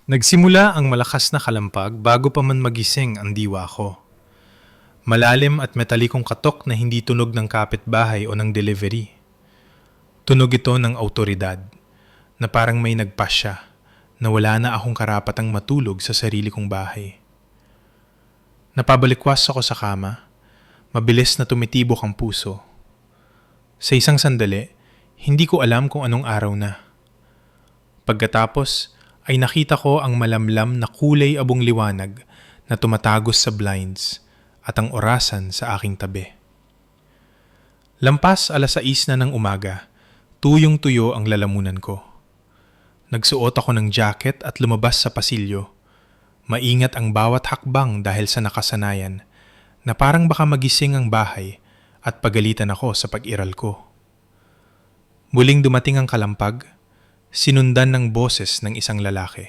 Nagsimula ang malakas na kalampag bago pa man magising ang diwa ko. Malalim at metalikong katok na hindi tunog ng kapitbahay o ng delivery. Tunog ito ng autoridad, na parang may nagpasya na wala na akong karapatang matulog sa sarili kong bahay. Napabalikwas ako sa kama, mabilis na tumitibok ang puso. Sa isang sandali, hindi ko alam kung anong araw na. Pagkatapos ay nakita ko ang malamlam na kulay abong liwanag na tumatagos sa blinds at ang orasan sa aking tabi. Lampas 6:00 na ng umaga, tuyong-tuyo ang lalamunan ko. Nagsuot ako ng jacket at lumabas sa pasilyo. Maingat ang bawat hakbang dahil sa nakasanayan na parang baka magising ang bahay at pagalitan ako sa pag-iral ko. Muling dumating ang kalampag, sinundan ng boses ng isang lalaki.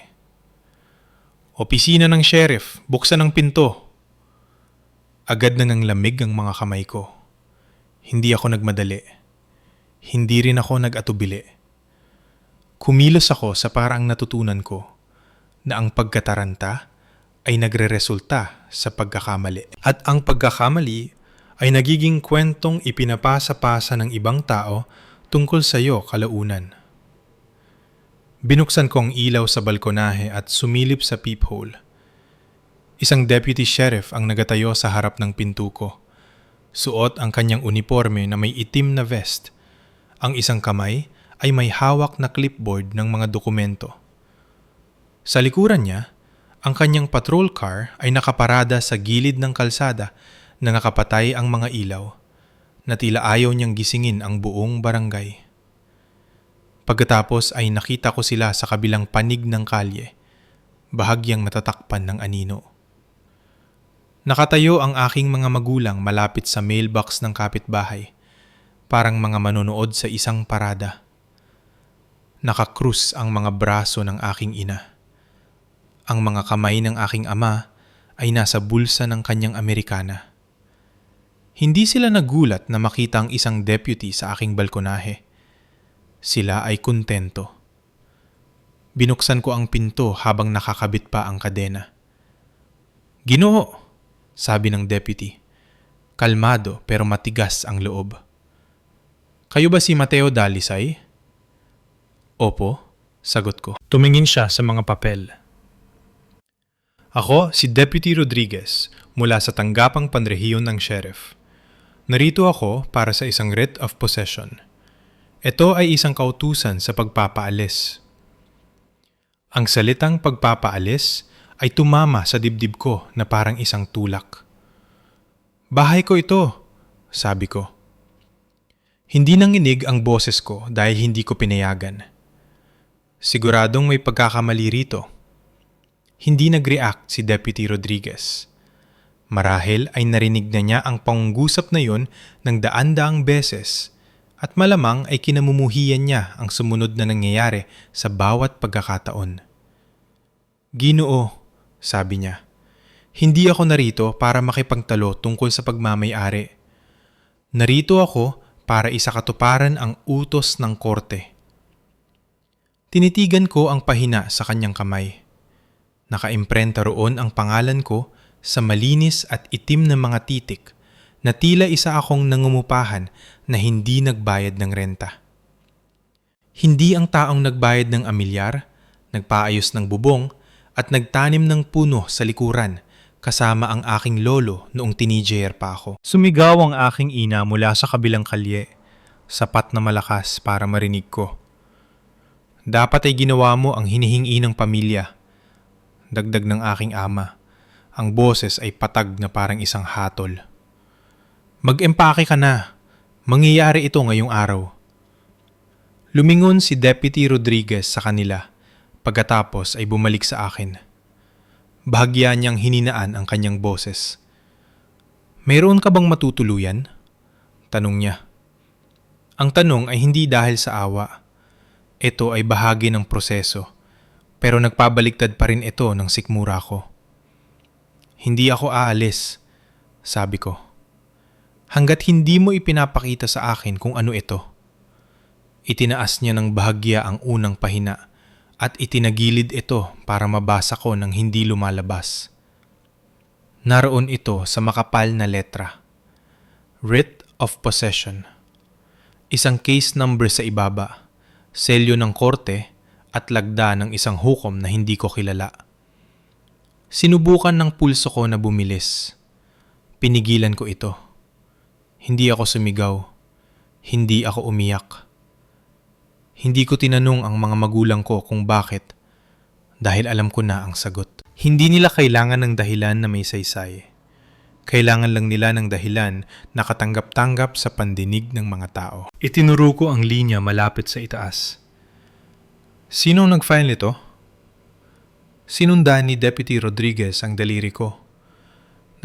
"Opisina ng sheriff, buksan ang pinto." Agad na lamig ang mga kamay ko. Hindi ako nagmadali. Hindi rin ako nag-atubili. Kumilos ako sa parang natutunan ko na ang pagkataranta ay nagreresulta sa pagkakamali. At ang pagkakamali ay nagiging kwentong ipinapasa-pasa ng ibang tao tungkol sa iyo kalaunan. Binuksan ko ang ilaw sa balkonahe at sumilip sa peephole. Isang deputy sheriff ang nagatayo sa harap ng pinto ko. Suot ang kanyang uniforme na may itim na vest. Ang isang kamay ay may hawak na clipboard ng mga dokumento. Sa likuran niya, ang kanyang patrol car ay nakaparada sa gilid ng kalsada na nakapatay ang mga ilaw, na tila ayaw niyang gisingin ang buong barangay. Pagkatapos ay nakita ko sila sa kabilang panig ng kalye, bahagyang natatakpan ng anino. Nakatayo ang aking mga magulang malapit sa mailbox ng kapitbahay, parang mga manonood sa isang parada. Nakakrus ang mga braso ng aking ina. Ang mga kamay ng aking ama ay nasa bulsa ng kanyang Amerikana. Hindi sila nagulat na makita ang isang deputy sa aking balkonahe. Sila ay kontento. Binuksan ko ang pinto habang nakakabit pa ang kadena. "Ginoo," sabi ng deputy. Kalmado pero matigas ang loob. "Kayo ba si Mateo Dalisay?" "Opo," sagot ko. Tumingin siya sa mga papel. "Ako si Deputy Rodriguez mula sa tanggapang panrehiyon ng sheriff. Narito ako para sa isang writ of possession. Ito ay isang kautusan sa pagpapaalis." Ang salitang pagpapaalis ay tumama sa dibdib ko na parang isang tulak. "Bahay ko ito," sabi ko. Hindi nanginig ang boses ko dahil hindi ko pinayagan. Siguradong may pagkakamali rito. Hindi nag-react si Deputy Rodriguez. Marahil ay narinig na niya ang pangungusap na yun ng daan-daang beses at malamang ay kinamumuhian niya ang sumunod na nangyayari sa bawat pagkakataon. "Ginoo," sabi niya, "hindi ako narito para makipagtalo tungkol sa pagmamay-ari. Narito ako para isakatuparan ang utos ng korte." Tinitigan ko ang pahina sa kanyang kamay. Nakaimprenta roon ang pangalan ko sa malinis at itim na mga titik na tila isa akong nangumupahan na hindi nagbayad ng renta. Hindi ang taong nagbayad ng amilyar, nagpaayos ng bubong at nagtanim ng puno sa likuran kasama ang aking lolo noong teenager pa ako. Sumigaw ang aking ina mula sa kabilang kalye, sapat na malakas para marinig ko. "Dapat ay ginawa mo ang hinihingi ng pamilya," dagdag ng aking ama. Ang boses ay patag na parang isang hatol. "Mag-empake ka na. Mangyayari ito ngayong araw." Lumingon si Deputy Rodriguez sa kanila. Pagkatapos ay bumalik sa akin. Bahagya niyang hininaan ang kanyang boses. "Mayroon ka bang matutuluyan?" tanong niya. Ang tanong ay hindi dahil sa awa. Ito ay bahagi ng proseso, pero nagpabaliktad pa rin ito ng sikmura ko. "Hindi ako aalis," sabi ko. "Hanggat hindi mo ipinapakita sa akin kung ano ito." Itinaas niya ng bahagya ang unang pahina at itinagilid ito para mabasa ko nang hindi lumalabas. Naroon ito sa makapal na letra. Writ of Possession. Isang case number sa ibaba, selyo ng korte at lagda ng isang hukom na hindi ko kilala. Sinubukan ng pulso ko na bumilis. Pinigilan ko ito. Hindi ako sumigaw. Hindi ako umiyak. Hindi ko tinanong ang mga magulang ko kung bakit, dahil alam ko na ang sagot. Hindi nila kailangan ng dahilan na may saysay. Kailangan lang nila ng dahilan na katanggap-tanggap sa pandinig ng mga tao. Itinuro ko ang linya malapit sa itaas. Sinong nag-file nito? Sinundan ni Deputy Rodriguez ang daliri ko.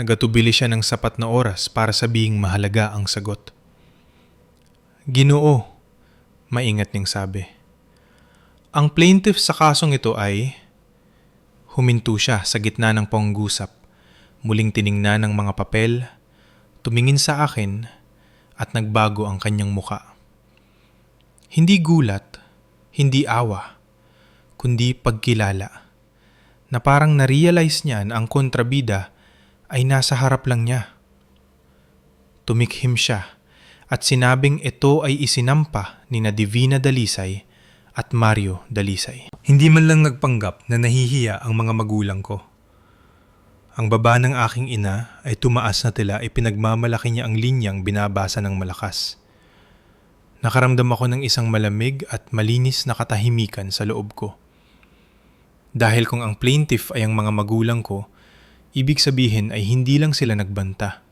Nagatubili siya ng sapat na oras para sabihing mahalaga ang sagot. Ginoo, maingat niyang sabi. Ang plaintiff sa kasong ito ay... Huminto siya sa gitna ng panggusap, muling tiningnan ng mga papel, tumingin sa akin at nagbago ang kanyang muka. Hindi gulat, hindi awa, kundi pagkilala, na parang na-realize niya na ang kontrabida ay nasa harap lang niya. Tumikhim siya at sinabing ito ay isinampa ni na Divina Dalisay at Mario Dalisay. Hindi man lang nagpanggap na nahihiya ang mga magulang ko. Ang baba ng aking ina ay tumaas na tila ipinagmamalaki niya ang linyang binabasa ng malakas. Nakaramdam ako ng isang malamig at malinis na katahimikan sa loob ko. Dahil kung ang plaintiff ay ang mga magulang ko, ibig sabihin ay hindi lang sila nagbanta.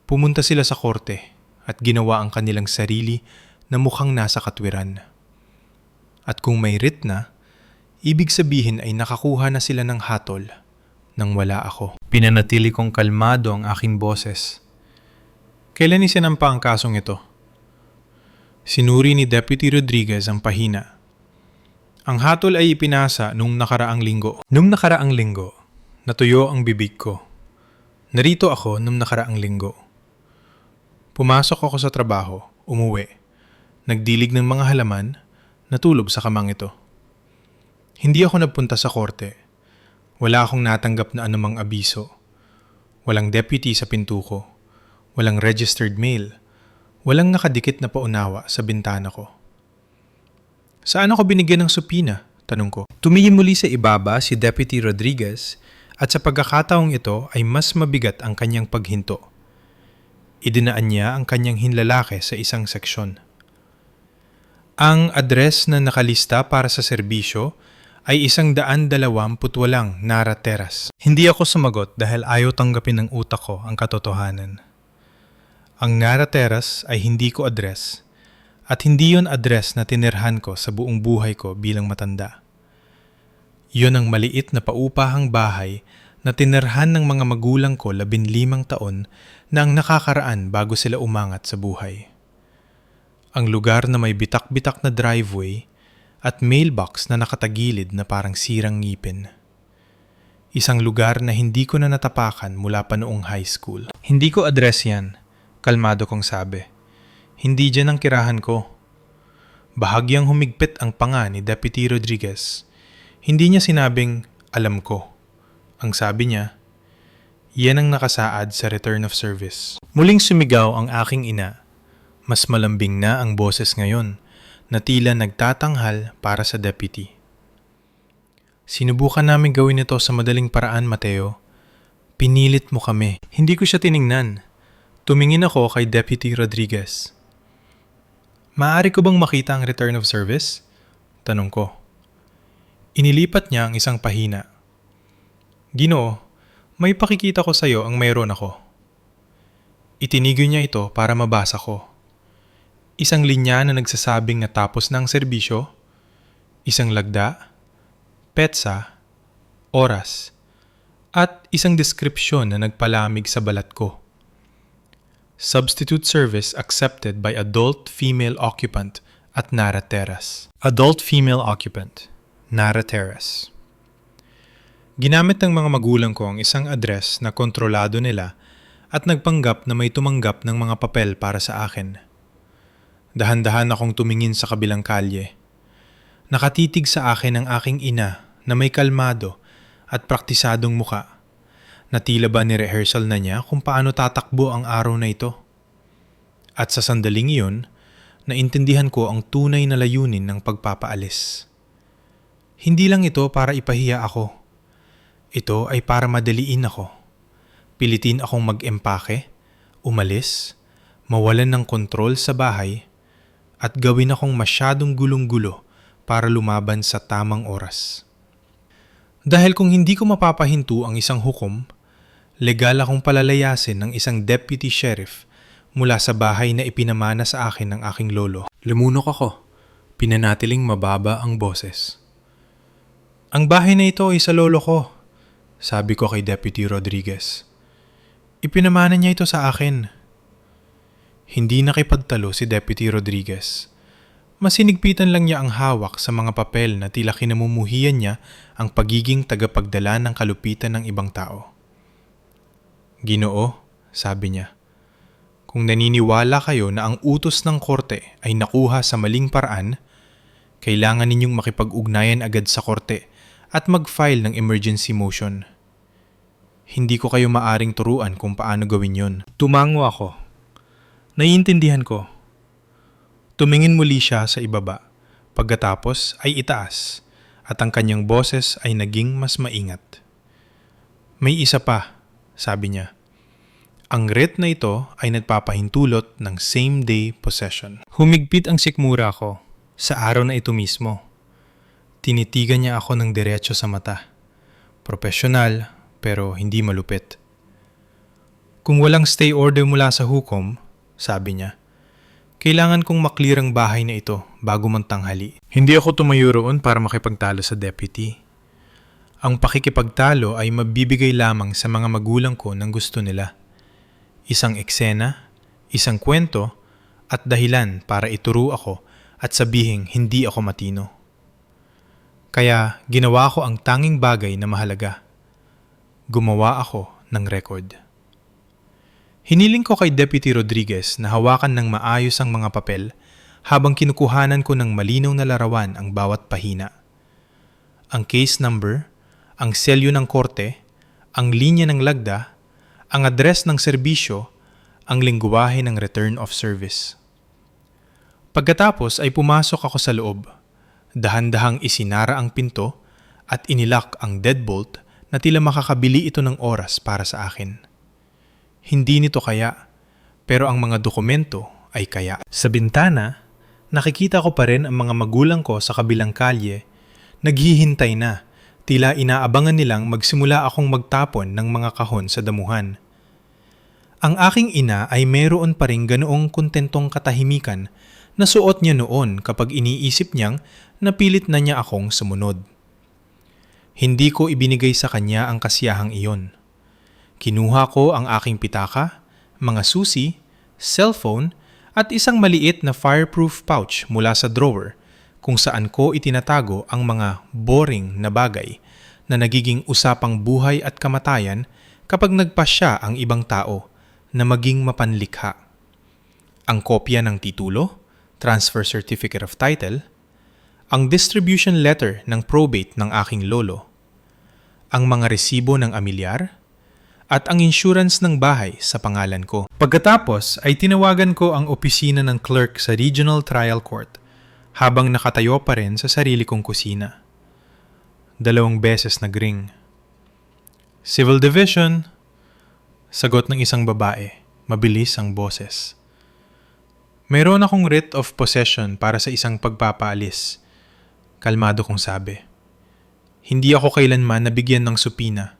Pumunta sila sa korte at ginawa ang kanilang sarili na mukhang nasa katwiran. At kung may writ na, ibig sabihin ay nakakuha na sila ng hatol nang wala ako. Pinanatili kong kalmado ang aking boses. Kailan isinampa ang kasong ito? Sinuri ni Deputy Rodriguez ang pahina. Ang hatol ay ipinasa nung nakaraang linggo. Nung nakaraang linggo, natuyo ang bibig ko. Narito ako nung nakaraang linggo. Pumasok ako sa trabaho, umuwi, nagdilig ng mga halaman, natulog sa kamang ito. Hindi ako nagpunta sa korte. Wala akong natanggap na anumang abiso. Walang deputy sa pinto ko. Walang registered mail. Walang nakadikit na paunawa sa bintana ko. Saan ako binigyan ng supina? Tanong ko. Tumingin muli sa ibaba si Deputy Rodriguez at sa pagkakataong ito ay mas mabigat ang kanyang paghinto. Idinaan niya ang kanyang hinlalaki sa isang seksyon. Ang address na nakalista para sa serbisyo ay 128 Nara Terrace. Hindi ako sumagot dahil ayaw tanggapin ng utak ko ang katotohanan. Ang Nara Terrace ay hindi ko address at hindi yon address na tinirhan ko sa buong buhay ko bilang matanda. Yon ang maliit na paupahang bahay na tinirhan ng mga magulang ko 15 taon na ang nakakaraan bago sila umangat sa buhay. Ang lugar na may bitak-bitak na driveway at mailbox na nakatagilid na parang sirang ngipin. Isang lugar na hindi ko na natapakan mula pa noong high school. Hindi ko address yan, kalmado kong sabi. Hindi dyan ang kirahan ko. Bahagyang humigpit ang panga ni Deputy Rodriguez. Hindi niya sinabing, alam ko. Ang sabi niya, yan ang nakasaad sa return of service. Muling sumigaw ang aking ina. Mas malambing na ang boses ngayon na tila nagtatanghal para sa deputy. Sinubukan namin gawin ito sa madaling paraan, Mateo. Pinilit mo kami. Hindi ko siya tiningnan. Tumingin ako kay Deputy Rodriguez. Maaari ko bang makita ang return of service? Tanong ko. Inilipat niya ang isang pahina. Ginoo, may pakikita ko sa iyo ang mayroon ako. Itinigil niya ito para mabasa ko. Isang linya na nagsasabing natapos na ang serbisyo, isang lagda, petsa, oras, at isang deskripsyon na nagpalamig sa balat ko. Substitute service accepted by adult female occupant at Nara Terrace. Adult female occupant, Nara Terrace. Ginamit ng mga magulang ko ang isang address na kontrolado nila at nagpanggap na may tumanggap ng mga papel para sa akin. Dahan-dahan akong tumingin sa kabilang kalye. Nakatitig sa akin ang aking ina na may kalmado at praktisadong muka, na tila ba ni-rehearsal na niya kung paano tatakbo ang araw na ito. At sa sandaling iyon, naintindihan ko ang tunay na layunin ng pagpapaalis. Hindi lang ito para ipahiya ako. Ito ay para madaliin ako. Pilitin akong mag-empake, umalis, mawalan ng kontrol sa bahay, at gawin akong masyadong gulong-gulo para lumaban sa tamang oras. Dahil kung hindi ko mapapahinto ang isang hukom, legal akong palalayasin ng isang deputy sheriff mula sa bahay na ipinamana sa akin ng aking lolo. Lumunok ako. Pinanatiling mababa ang boses. Ang bahay na ito ay sa lolo ko, sabi ko kay Deputy Rodriguez. Ipinamana niya ito sa akin. Hindi nakipagtalo si Deputy Rodriguez. Masinigpitan lang niya ang hawak sa mga papel na tila kinamumuhian niya ang pagiging tagapagdala ng kalupitan ng ibang tao. Ginoo, sabi niya, kung naniniwala kayo na ang utos ng korte ay nakuha sa maling paraan, kailangan ninyong makipag-ugnayan agad sa korte at mag-file ng emergency motion. Hindi ko kayo maaring turuan kung paano gawin yon. Tumango ako. Naiintindihan ko. Tumingin muli siya sa ibaba. Pagkatapos ay itaas at ang kanyang boses ay naging mas maingat. May isa pa, sabi niya. Ang writ na ito ay nagpapahintulot ng same-day possession. Humigpit ang sikmura ko sa araw na ito mismo. Tinitigan niya ako ng diretso sa mata. Profesional pero hindi malupit. Kung walang stay order mula sa hukom, sabi niya, kailangan kong maklear ang bahay na ito bago mantanghali. Hindi ako tumayo roon para makipagtalo sa deputy. Ang pakikipagtalo ay mabibigay lamang sa mga magulang ko ng gusto nila. Isang eksena, isang kwento, at dahilan para ituro ako at sabihing hindi ako matino. Kaya ginawa ko ang tanging bagay na mahalaga. Gumawa ako ng record. Hiniling ko kay Deputy Rodriguez na hawakan ng maayos ang mga papel habang kinukuhanan ko ng malinaw na larawan ang bawat pahina. Ang case number, ang selyo ng korte, ang linya ng lagda, ang address ng serbisyo, ang lengguwahe ng return of service. Pagkatapos ay pumasok ako sa loob. Dahan-dahang isinara ang pinto at inilak ang deadbolt na tila makakabili ito ng oras para sa akin. Hindi nito kaya, pero ang mga dokumento ay kaya. Sa bintana, nakikita ko pa rin ang mga magulang ko sa kabilang kalye, naghihintay na, tila inaabangan nilang magsimula akong magtapon ng mga kahon sa damuhan. Ang aking ina ay mayroon pa rin ganoong kontentong katahimikan na suot niya noon kapag iniisip niyang napilit na niya akong sumunod. Hindi ko ibinigay sa kanya ang kasiyahang iyon. Kinuha ko ang aking pitaka, mga susi, cellphone at isang maliit na fireproof pouch mula sa drawer kung saan ko itinatago ang mga boring na bagay na nagiging usapang buhay at kamatayan kapag nagpasya ang ibang tao na maging mapanlikha. Ang kopya ng titulo, transfer certificate of title, ang distribution letter ng probate ng aking lolo, ang mga resibo ng amilyar, at ang insurance ng bahay sa pangalan ko. Pagkatapos ay tinawagan ko ang opisina ng clerk sa Regional Trial Court habang nakatayo pa rin sa sarili kong kusina. 2 beses nagring. Civil Division, sagot ng isang babae, mabilis ang boses. Mayroon akong writ of possession para sa isang pagpapaalis. Kalmado kong sabi. Hindi ako kailanman nabigyan ng supina.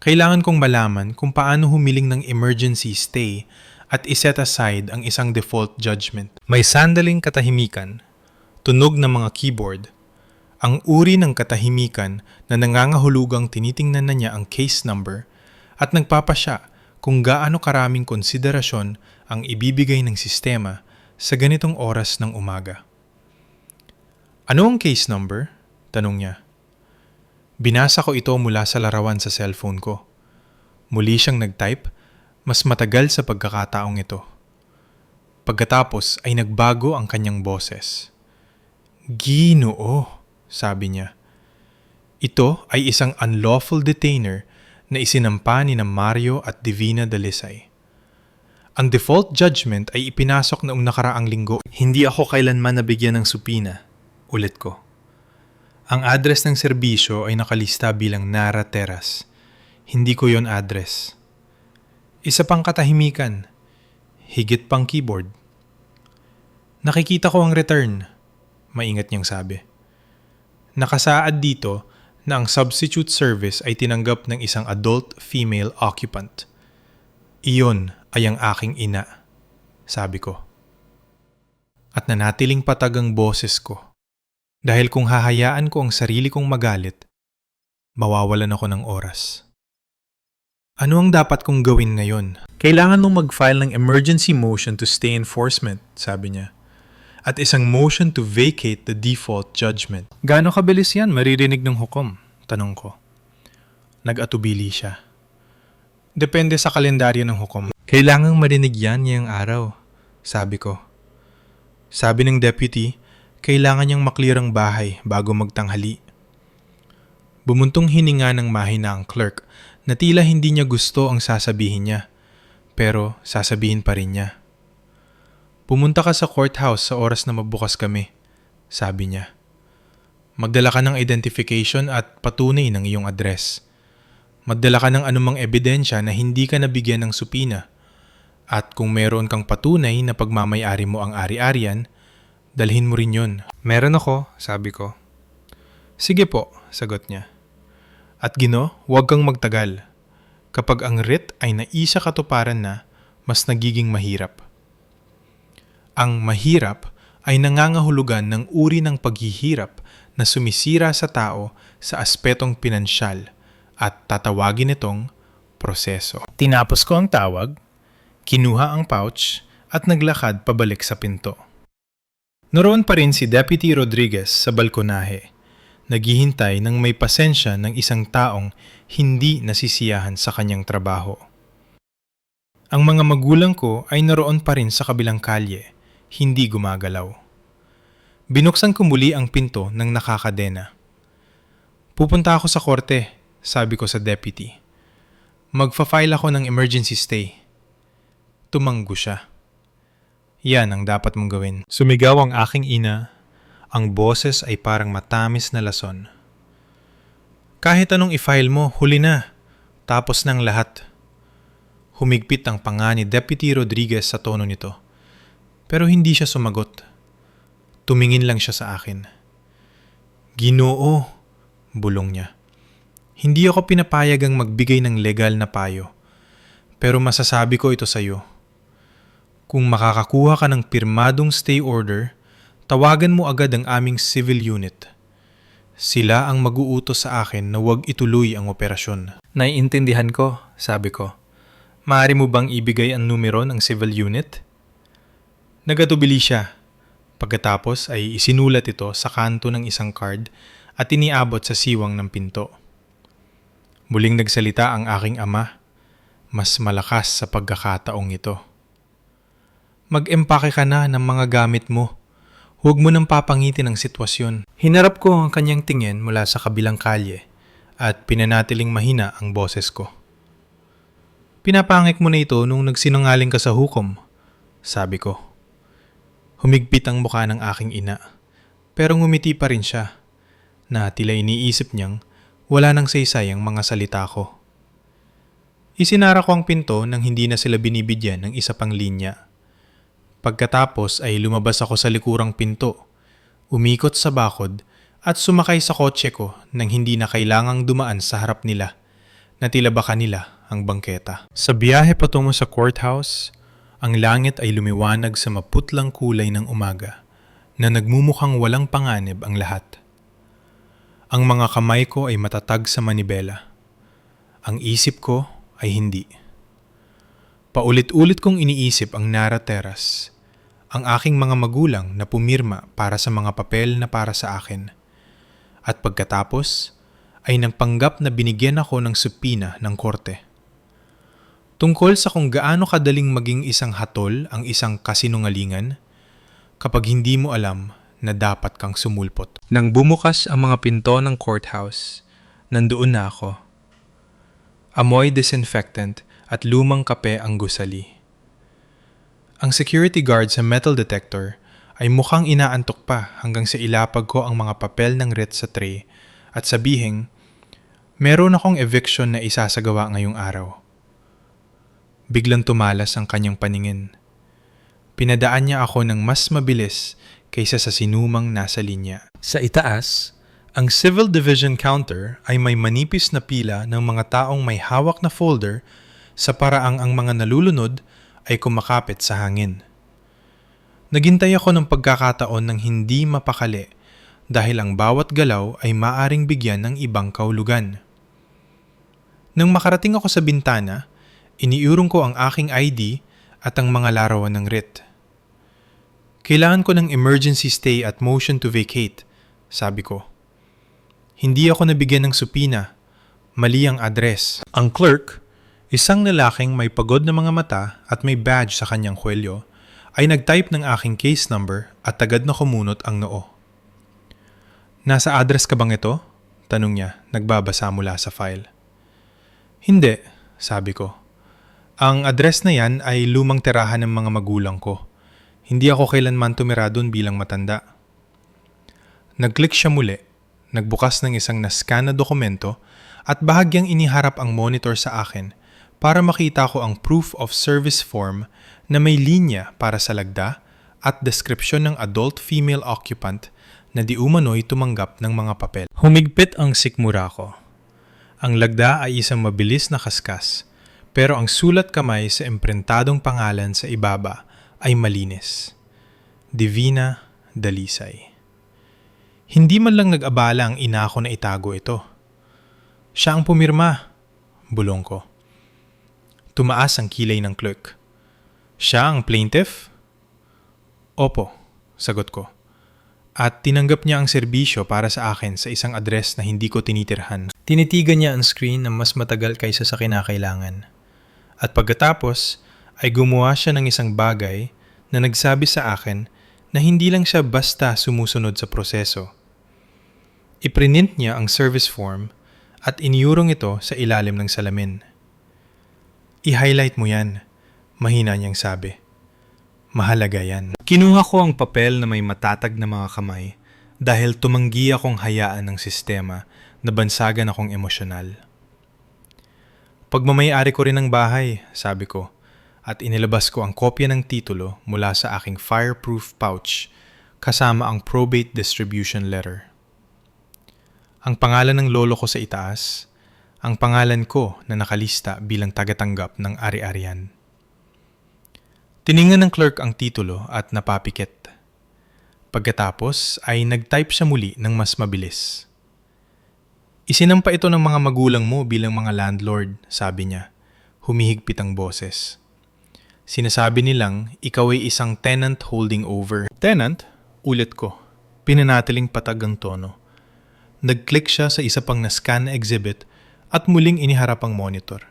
Kailangan kong malaman kung paano humiling ng emergency stay at iset aside ang isang default judgment. May sandaling katahimikan, tunog ng mga keyboard, ang uri ng katahimikan na nangangahulugang tinitingnan na niya ang case number at nagpapasya kung gaano karaming konsiderasyon ang ibibigay ng sistema sa ganitong oras ng umaga. Ano ang case number? Tanong niya. Binasa ko ito mula sa larawan sa cellphone ko. Muli siyang nag-type, mas matagal sa pagkakataong ito. Pagkatapos ay nagbago ang kanyang boses. Ginoo, sabi niya. Ito ay isang unlawful detainer na isinampa ni na Mario at Divina Dalisay. Ang default judgment ay ipinasok noong nakaraang linggo. Hindi ako kailanman nabigyan ng supina. Ulit ko. Ang address ng serbisyo ay nakalista bilang Nara Terrace. Hindi ko yon address. Isa pang katahimikan. Higit pang keyboard. Nakikita ko ang return. Maingat niyang sabi. Nakasaad dito na ang substitute service ay tinanggap ng isang adult female occupant. Iyon ay ang aking ina, sabi ko. At nanatiling patag ang boses ko. Dahil kung hahayaan ko ang sarili kong magalit, mawawalan ako ng oras. Ano ang dapat kong gawin ngayon? Kailangan mong mag-file ng emergency motion to stay enforcement, sabi niya. At isang motion to vacate the default judgment. Gaano kabilis yan maririnig ng hukom? Tanong ko. Nag-atubili siya. Depende sa kalendaryo ng hukom. Kailangang marinig yan ngayong araw, sabi ko. Sabi ng deputy, kailangan niyang maklear ang bahay bago magtanghali. Bumuntong hininga ng mahina ang clerk na tila hindi niya gusto ang sasabihin niya, pero sasabihin pa rin niya. Pumunta ka sa courthouse sa oras na mabukas kami, sabi niya. Magdala ka ng identification at patunay ng iyong address. Magdala ka ng anumang ebidensya na hindi ka nabigyan ng supina. At kung meron kang patunay na pagmamayari mo ang ari-arian, dalhin mo rin yun. Meron ako, sabi ko. Sige po, sagot niya. At Gino, huwag kang magtagal. Kapag ang writ ay naisa katuparan na, mas nagiging mahirap. Ang mahirap ay nangangahulugan ng uri ng paghihirap na sumisira sa tao sa aspetong pinansyal at tatawagin itong proseso. Tinapos ko ang tawag, kinuha ang pouch at naglakad pabalik sa pinto. Naroon pa rin si Deputy Rodriguez sa balkonahe, naghihintay ng may pasensya ng isang taong hindi nasisiyahan sa kanyang trabaho. Ang mga magulang ko ay naroon pa rin sa kabilang kalye, hindi gumagalaw. Binuksan ko muli ang pinto ng nakakadena. Pupunta ako sa korte, sabi ko sa deputy. Magfa-file ako ng emergency stay. Tumanggo siya. Yan ang dapat mong gawin. Sumigaw ang aking ina. Ang boses ay parang matamis na lason. Kahit anong i-file mo, huli na. Tapos ng lahat. Humigpit ang panga ni Deputy Rodriguez sa tono nito. Pero hindi siya sumagot. Tumingin lang siya sa akin. Ginoo, bulong niya. Hindi ako pinapayagang magbigay ng legal na payo. Pero masasabi ko ito sa iyo. Kung makakakuha ka ng pirmadong stay order, tawagan mo agad ang aming civil unit. Sila ang mag-uutos sa akin na huwag ituloy ang operasyon. Naiintindihan ko, sabi ko. Maaari mo bang ibigay ang numero ng civil unit? Nagatubili siya. Pagkatapos ay isinulat ito sa kanto ng isang card at iniabot sa siwang ng pinto. Muling nagsalita ang aking ama, mas malakas sa pagkakataong ito. Mag-empake ka na ng mga gamit mo. Huwag mo nang papangitin ang sitwasyon. Hinarap ko ang kanyang tingin mula sa kabilang kalye at pinanatiling mahina ang boses ko. Pinapangik mo na ito nung nagsinungaling ka sa hukom, sabi ko. Humigpit ang mukha ng aking ina, pero ngumiti pa rin siya, na tila iniisip niyang wala nang saysay ang mga salita ko. Isinara ko ang pinto nang hindi na sila binibigyan ng isa pang linya. Pagkatapos ay lumabas ako sa likurang pinto, umikot sa bakod at sumakay sa kotse ko nang hindi na kailangang dumaan sa harap nila, na tila baka nila ang bangketa. Sa biyahe patungo sa courthouse, ang langit ay lumiwanag sa maputlang kulay ng umaga na nagmumukhang walang panganib ang lahat. Ang mga kamay ko ay matatag sa manibela. Ang isip ko ay hindi. Paulit-ulit kong iniisip ang Nara Terrace, ang aking mga magulang na pumirma para sa mga papel na para sa akin. At pagkatapos ay nagpanggap na binigyan ako ng supina ng korte. Tungkol sa kung gaano kadaling maging isang hatol ang isang kasinungalingan, kapag hindi mo alam na dapat kang sumulpot. Nang bumukas ang mga pinto ng courthouse, nandoon na ako. Amoy disinfectant at lumang kape ang gusali. Ang security guard sa metal detector ay mukhang inaantok pa hanggang sa ilapag ko ang mga papel ng writ sa tray at sabihing, meron akong eviction na isasagawa ngayong araw. Biglang tumalas ang kanyang paningin. Pinadaan niya ako ng mas mabilis kaysa sa sinumang nasa linya. Sa itaas, ang Civil Division counter ay may manipis na pila ng mga taong may hawak na folder sa paraang ang mga nalulunod ay kumakapit sa hangin. Naghintay ako ng pagkakataon ng hindi mapakali dahil ang bawat galaw ay maaring bigyan ng ibang kahulugan. Nang makarating ako sa bintana, iniurong ko ang aking ID at ang mga larawan ng writ. Kailangan ko ng emergency stay at motion to vacate, sabi ko. Hindi ako nabigyan ng supina. Mali ang address. Ang clerk, isang lalaking may pagod na mga mata at may badge sa kanyang kwelyo, ay nag-type ng aking case number at agad na kumunot ang noo. Nasa address ka bang ito? Tanong niya, nagbabasa mula sa file. Hindi, sabi ko. Ang address na yan ay lumang tirahan ng mga magulang ko. Hindi ako kailanman tumira doon bilang matanda. Nag-click siya muli, nagbukas ng isang nascan na dokumento at bahagyang iniharap ang monitor sa akin para makita ko ang proof of service form na may linya para sa lagda at deskripsyon ng adult female occupant na di umano'y tumanggap ng mga papel. Humigpit ang sikmura ko. Ang lagda ay isang mabilis na kaskas, pero ang sulat kamay sa imprentadong pangalan sa ibaba ay malinis. Divina Dalisay. Hindi man lang nag-abala ang ina ko na itago ito. Siya ang pumirma, bulong ko. Tumaas ang kilay ng clerk. Siya ang plaintiff? Opo, sagot ko. At tinanggap niya ang serbisyo para sa akin sa isang address na hindi ko tinitirhan. Tinitigan niya ang screen na mas matagal kaysa sa kinakailangan. At pagkatapos ay gumawa siya ng isang bagay na nagsabi sa akin na hindi lang siya basta sumusunod sa proseso. Iprinint niya ang service form at iniurong ito sa ilalim ng salamin. I-highlight mo yan, mahina niyang sabi. Mahalaga yan. Kinuha ko ang papel na may matatag na mga kamay dahil tumanggi akong hayaan ng sistema na bansagan akong emosyonal. Pagmamayari ko rin ng bahay, sabi ko, at inilabas ko ang kopya ng titulo mula sa aking fireproof pouch kasama ang probate distribution letter. Ang pangalan ng lolo ko sa itaas, ang pangalan ko na nakalista bilang tagatanggap ng ari-arian. Tiningnan ng clerk ang titulo at napapikit. Pagkatapos ay nag-type siya muli ng mas mabilis. Isinampa ito ng mga magulang mo bilang mga landlord, sabi niya. Humihigpit ang boses. Sinasabi nilang ikaw ay isang tenant holding over. Tenant? Ulit ko. Pinanatiling patag ang tono. Nag-click siya sa isa pang na-scan na exhibit at muling iniharap ang monitor.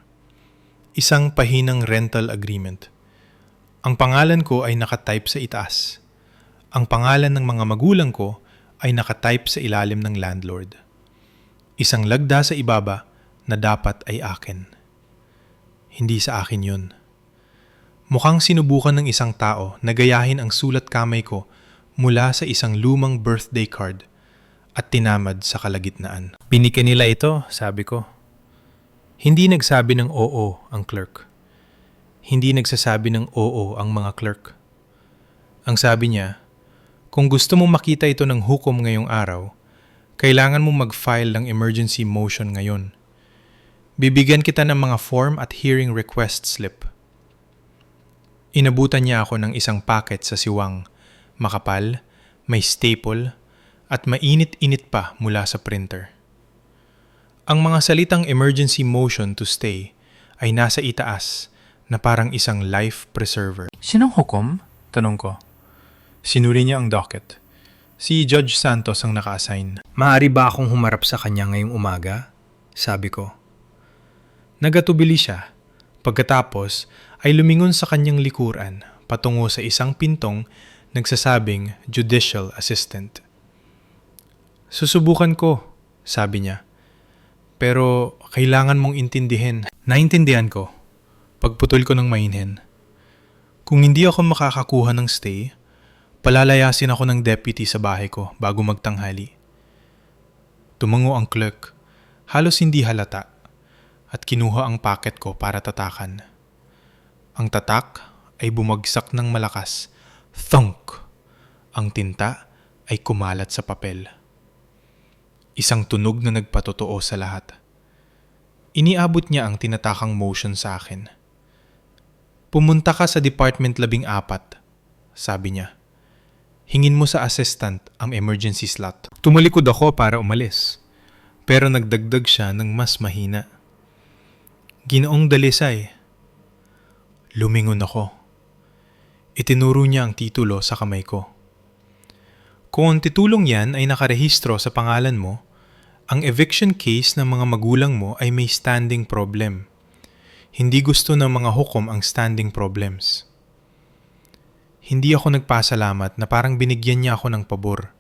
Isang pahinang rental agreement. Ang pangalan ko ay nakatype sa itaas. Ang pangalan ng mga magulang ko ay nakatype sa ilalim ng landlord. Isang lagda sa ibaba na dapat ay akin. Hindi sa akin yun. Mukhang sinubukan ng isang tao na gayahin ang sulat kamay ko mula sa isang lumang birthday card at tinamad sa kalagitnaan. Binigyan nila ito, sabi ko. Hindi nagsabi ng oo ang clerk. Hindi nagsasabi ng oo ang mga clerk. Ang sabi niya, kung gusto mong makita ito ng hukom ngayong araw, kailangan mong mag-file ng emergency motion ngayon. Bibigyan kita ng mga form at hearing request slip. Inabutan niya ako ng isang packet sa siwang, makapal, may staple, at mainit-init pa mula sa printer. Ang mga salitang emergency motion to stay ay nasa itaas na parang isang life preserver. Sinong hukom? Tanong ko. Sinuri niya ang docket. Si Judge Santos ang naka-assign. Maaari ba akong humarap sa kanya ngayong umaga? Sabi ko. Nagatubili siya. Pagkatapos ay lumingon sa kanyang likuran patungo sa isang pintong nagsasabing judicial assistant. Susubukan ko, sabi niya. Pero kailangan mong intindihin. Naintindihan ko. Pagputol ko ng mainhin. Kung hindi ako makakakuha ng stay, palalayasin ako ng deputy sa bahay ko bago magtanghali. Tumango ang clerk, halos hindi halata, at kinuha ang packet ko para tatakan. Ang tatak ay bumagsak ng malakas. Thunk! Ang tinta ay kumalat sa papel. Isang tunog na nagpatotoo sa lahat. Iniabot niya ang tinatakang motion sa akin. Pumunta ka sa Department 14, sabi niya. Hingin mo sa assistant ang emergency slot. Tumalikod ako para umalis, pero nagdagdag siya ng mas mahina. Ginoong Dalisay. Lumingon ako. Itinuro niya ang titulo sa kamay ko. Kung ang titulong yan ay nakarehistro sa pangalan mo, ang eviction case ng mga magulang mo ay may standing problem. Hindi gusto ng mga hukom ang standing problems. Hindi ako nagpasalamat na parang binigyan niya ako ng pabor.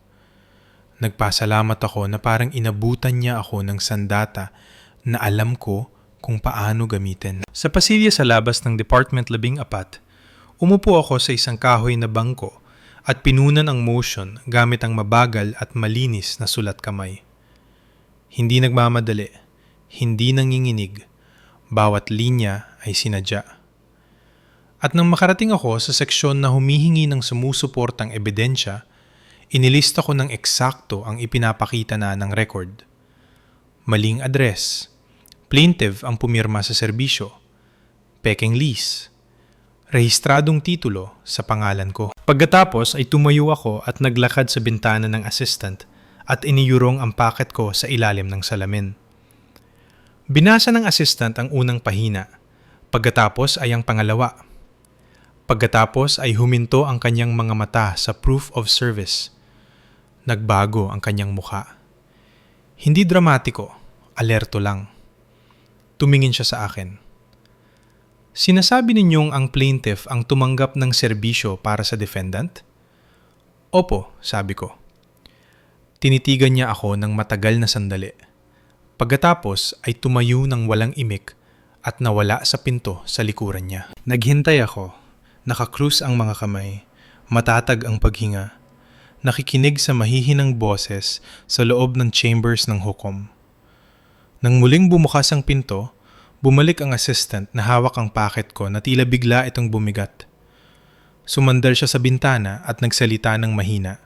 Nagpasalamat ako na parang inabutan niya ako ng sandata na alam ko kung paano gamitin. Sa pasilya sa labas ng Department 14, umupo ako sa isang kahoy na bangko at pinunan ang motion gamit ang mabagal at malinis na sulat kamay. Hindi nagmamadali, hindi nanginginig, bawat linya ay sinadya. At nang makarating ako sa seksyon na humihingi ng sumusuportang ebidensya, inilista ko ng eksakto ang ipinapakita na ng record. Maling address, plaintiff ang pumirma sa serbisyo, peking lease, rehistradong titulo sa pangalan ko. Pagkatapos ay tumayo ako at naglakad sa bintana ng assistant at iniyurong ang packet ko sa ilalim ng salamin. Binasa ng assistant ang unang pahina, pagkatapos ay ang pangalawa. Pagkatapos ay huminto ang kanyang mga mata sa proof of service. Nagbago ang kanyang mukha. Hindi dramatiko, alerto lang. Tumingin siya sa akin. Sinasabi ninyong ang plaintiff ang tumanggap ng serbisyo para sa defendant? Opo, sabi ko. Tinitigan niya ako ng matagal na sandali. Pagkatapos ay tumayo ng walang imik at nawala sa pinto sa likuran niya. Naghintay ako. Nakakrus ang mga kamay. Matatag ang paghinga. Nakikinig sa mahihinang boses sa loob ng chambers ng hukom. Nang muling bumukas ang pinto, bumalik ang assistant na hawak ang packet ko na tila bigla itong bumigat. Sumandal siya sa bintana at nagsalita ng mahina.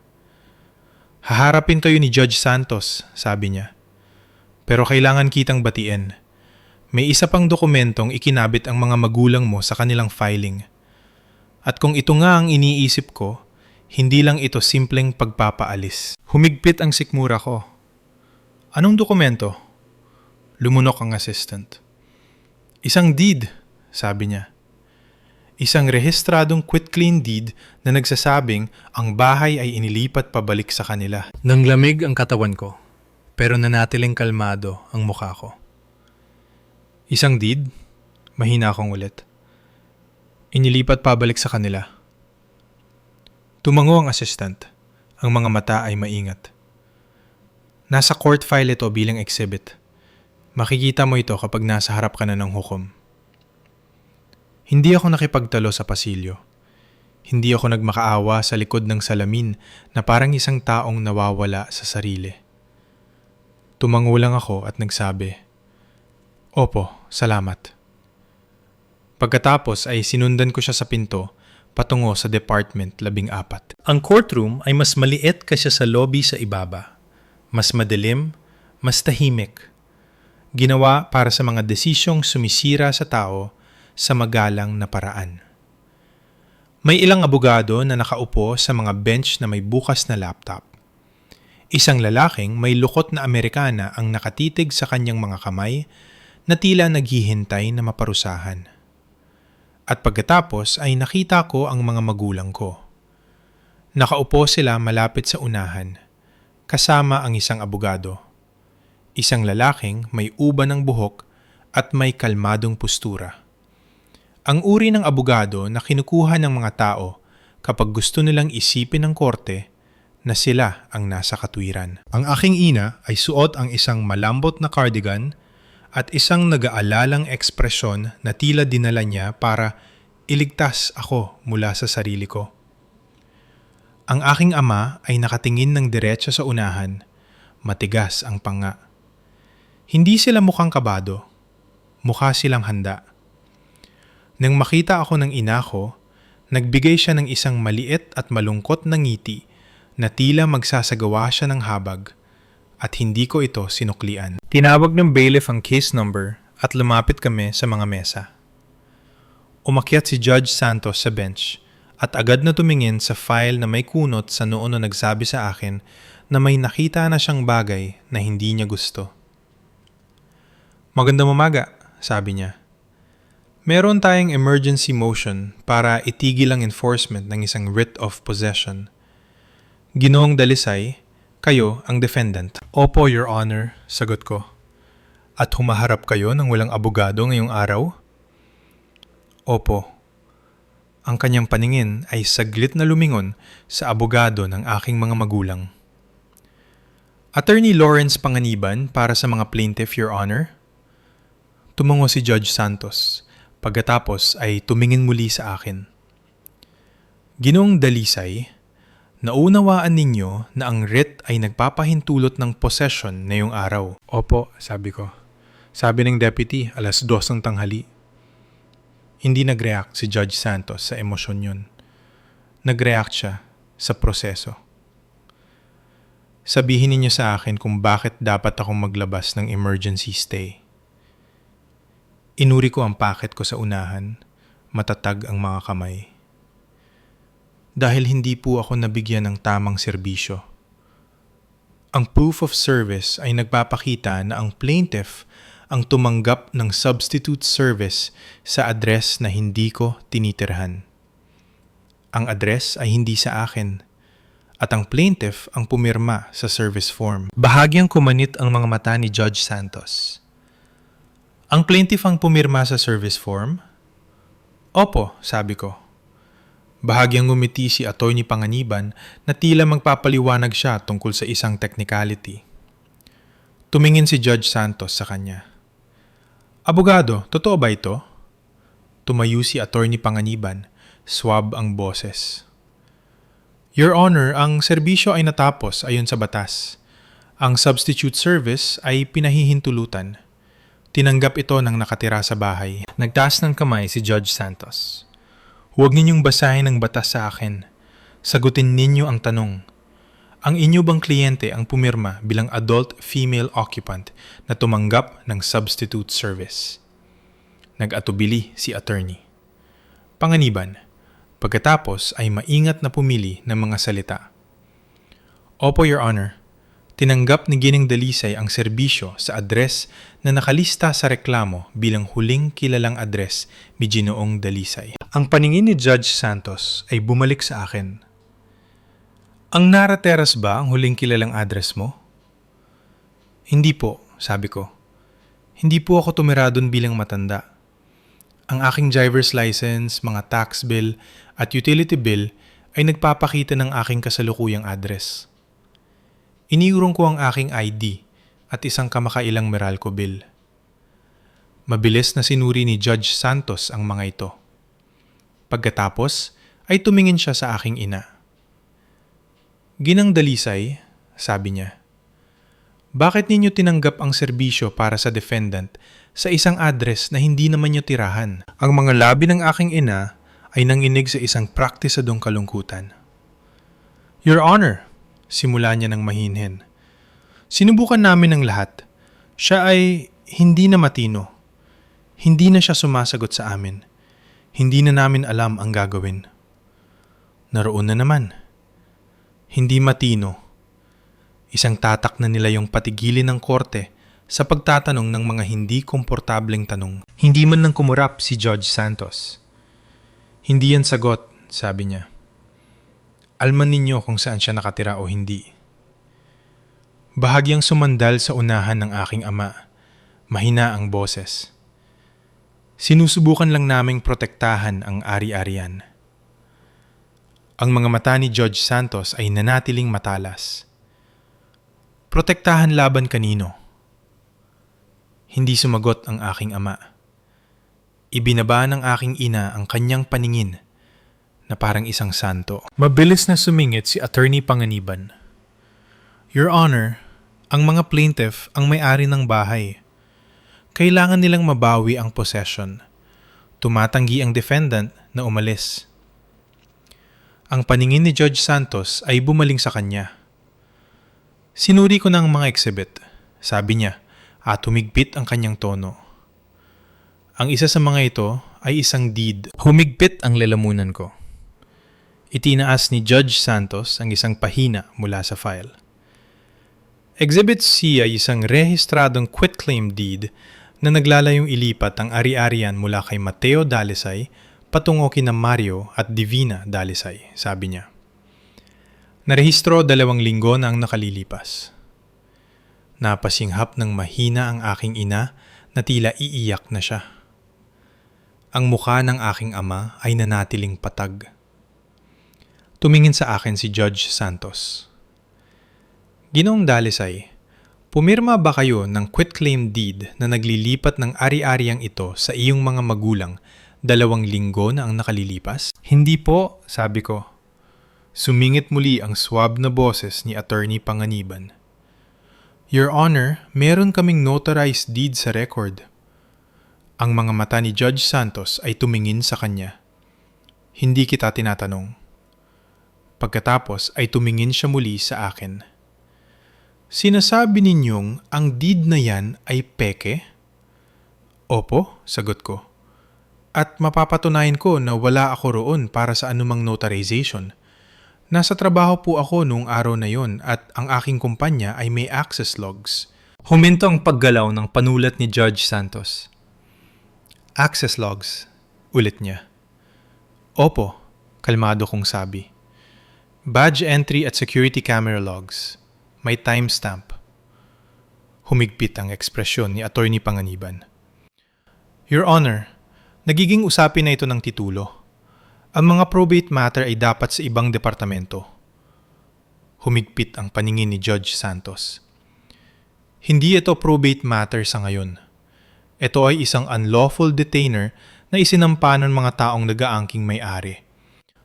Haharapin kayo ni Judge Santos, sabi niya. Pero kailangan kitang batiin. May isa pang dokumentong ikinabit ang mga magulang mo sa kanilang filing. At kung ito nga ang iniisip ko, hindi lang ito simpleng pagpapaalis. Humigpit ang sikmura ko. Anong dokumento? Lumunok ang assistant. Isang deed, sabi niya. Isang rehistradong quitclaim deed na nagsasabing ang bahay ay inilipat pabalik sa kanila. Nanglamig ang katawan ko, pero nanatiling kalmado ang mukha ko. Isang deed? Mahina akong ulit. Inilipat pabalik sa kanila. Tumango ang assistant. Ang mga mata ay maingat. Nasa court file ito bilang exhibit. Makikita mo ito kapag nasa harap ka na ng hukom. Hindi ako nakipagtalo sa pasilyo. Hindi ako nagmakaawa sa likod ng salamin na parang isang taong nawawala sa sarili. Tumango lang ako at nagsabi, Opo, salamat. Pagkatapos ay sinundan ko siya sa pinto patungo sa Department 14. Ang courtroom ay mas maliit kaysa sa lobby sa ibaba. Mas madilim, mas tahimik. Ginawa para sa mga desisyong sumisira sa tao sa magalang na paraan. May ilang abogado na nakaupo sa mga bench na may bukas na laptop. Isang lalaking may lukot na Amerikana ang nakatitig sa kanyang mga kamay na tila naghihintay na maparusahan. At pagkatapos ay nakita ko ang mga magulang ko. Nakaupo sila malapit sa unahan, kasama ang isang abogado. Isang lalaking may uba ng buhok at may kalmadong postura. Ang uri ng abogado na kinukuha ng mga tao kapag gusto nilang isipin ng korte na sila ang nasa katwiran. Ang aking ina ay suot ang isang malambot na cardigan at isang nag-aalalang ekspresyon na tila dinala niya para iligtas ako mula sa sarili ko. Ang aking ama ay nakatingin ng diretso sa unahan, matigas ang panga. Hindi sila mukhang kabado, mukha silang handa. Nang makita ako ng ina ko, nagbigay siya ng isang maliit at malungkot na ngiti na tila magsasagawa siya ng habag at hindi ko ito sinuklian. Tinawag ng bailiff ang case number at lumapit kami sa mga mesa. Umakyat si Judge Santos sa bench at agad na tumingin sa file na may kunot sa noo na nagsabi sa akin na may nakita na siyang bagay na hindi niya gusto. "Magandang umaga," sabi niya. "Meron tayong emergency motion para itigil ang enforcement ng isang writ of possession. Ginoong Dalisay, kayo ang defendant." "Opo, Your Honor," sagot ko. "At humaharap kayo ng walang abogado ngayong araw?" "Opo." Ang kanyang paningin ay saglit na lumingon sa abogado ng aking mga magulang. "Attorney Lawrence Panganiban para sa mga plaintiff, Your Honor." Tumango si Judge Santos. Pagkatapos ay tumingin muli sa akin. "Ginoong Dalisay, naunawaan ninyo na ang writ ay nagpapahintulot ng possession ngayong araw." "Opo," sabi ko. Sabi ng deputy, 2:00 ng tanghali. Hindi nag-react si Judge Santos sa emosyon yun. Nag-react siya sa proseso. "Sabihin ninyo sa akin kung bakit dapat akong maglabas ng emergency stay." Inuri ko ang packet ko sa unahan, matatag ang mga kamay. "Dahil hindi po ako nabigyan ng tamang serbisyo." Ang proof of service ay nagpapakita na ang plaintiff ang tumanggap ng substitute service sa address na hindi ko tinitirhan. Ang address ay hindi sa akin at ang plaintiff ang pumirma sa service form. Bahagyang kumanit ang mga mata ni Judge Santos. "Ang plaintiff ang pumirma sa service form?" "Opo," sabi ko. Bahagyang ngumiti si Atty. Panganiban na tila magpapaliwanag siya tungkol sa isang technicality. Tumingin si Judge Santos sa kanya. "Abogado, totoo ba ito?" Tumayo si Atty. Panganiban, swab ang boses. "Your Honor, ang serbisyo ay natapos ayon sa batas. Ang substitute service ay pinahihintulutan. Tinanggap ito ng nakatira sa bahay." Nagtaas ng kamay si Judge Santos. "Huwag ninyong basahin ang batas sa akin. Sagutin ninyo ang tanong. Ang inyo bang kliyente ang pumirma bilang adult female occupant na tumanggap ng substitute service?" Nag-atubili si attorney. Panganiban, pagkatapos ay maingat na pumili ng mga salita. "Opo, Your Honor. Tinanggap ni Gining Dalisay ang serbisyo sa address na nakalista sa reklamo bilang huling kilalang address ni Ginoong Dalisay." Ang paningin ni Judge Santos ay bumalik sa akin. "Ang Nara Terrace ba ang huling kilalang address mo?" "Hindi po," sabi ko. "Hindi po ako tumira doon bilang matanda. Ang aking driver's license, mga tax bill at utility bill ay nagpapakita ng aking kasalukuyang address. Iniurong ko ang aking ID at isang kamakailang Meralco bill." Mabilis na sinuri ni Judge Santos ang mga ito. Pagkatapos ay tumingin siya sa aking ina. "Ginang Dalisay," sabi niya, "bakit ninyo tinanggap ang serbisyo para sa defendant sa isang address na hindi naman niyo tirahan?" Ang mga labi ng aking ina ay nanginig sa isang praktisadong kalungkutan. "Your Honor," simula niya ng mahinhin, "sinubukan namin ang lahat. Siya ay hindi na matino. Hindi na siya sumasagot sa amin. Hindi na namin alam ang gagawin." Naroon na naman. Hindi matino. Isang tatak na nila yung patigilin ng korte sa pagtatanong ng mga hindi komportableng tanong. Hindi man nang kumurap si Judge Santos. "Hindi yan sagot," sabi niya. "Alman ninyo kung saan siya nakatira o hindi." Bahagyang sumandal sa unahan ng aking ama. Mahina ang boses. "Sinusubukan lang naming protektahan ang ari-arian." Ang mga mata ni Judge Santos ay nanatiling matalas. Protektahan laban kanino? Hindi sumagot ang aking ama. Ibinaba ng aking ina ang kanyang paningin na parang isang santo. Mabilis na sumingit si Attorney Panganiban. Your Honor, ang mga plaintiff ang may-ari ng bahay. Kailangan nilang mabawi ang possession. Tumatanggi ang defendant na umalis. Ang paningin ni Judge Santos ay bumaling sa kanya. Sinuri ko na ang mga exhibit, sabi niya, at humigpit ang kanyang tono. Ang isa sa mga ito ay isang deed. Humigpit ang lalamunan ko. Itinaas ni Judge Santos ang isang pahina mula sa file. Exhibit C ay isang rehistradong quitclaim deed na naglalayong ilipat ang ari-arian mula kay Mateo Dalisay patungo kina Mario at Divina Dalisay, sabi niya. Narehistro 2 linggo na ang nakalilipas. Napasinghap ng mahina ang aking ina na tila iiyak na siya. Ang mukha ng aking ama ay nanatiling patag. Tumingin sa akin si Judge Santos. Ginoong Dalisay, pumirma ba kayo ng quitclaim deed na naglilipat ng ari-ariang ito sa iyong mga magulang 2 linggo na ang nakalilipas? Hindi po, sabi ko. Sumingit muli ang swab na boses ni Attorney Panganiban. Your Honor, meron kaming notarized deed sa record. Ang mga mata ni Judge Santos ay tumingin sa kanya. Hindi kita tinatanong. Pagkatapos ay tumingin siya muli sa akin. Sinasabi ninyong ang deed na yan ay peke? Opo, sagot ko. At mapapatunayan ko na wala ako roon para sa anumang notarization. Nasa trabaho po ako noong araw na yon at ang aking kumpanya ay may access logs. Huminto ang paggalaw ng panulat ni Judge Santos. Access logs, ulit niya. Opo, kalmado kong sabi. Badge entry at security camera logs. May timestamp. Humigpit ang ekspresyon ni Attorney Panganiban. Your Honor, nagiging usapin na ito ng titulo. Ang mga probate matter ay dapat sa ibang departamento. Humigpit ang paningin ni Judge Santos. Hindi ito probate matter sa ngayon. Ito ay isang unlawful detainer na isinampa ng mga taong nag-aangking may-ari.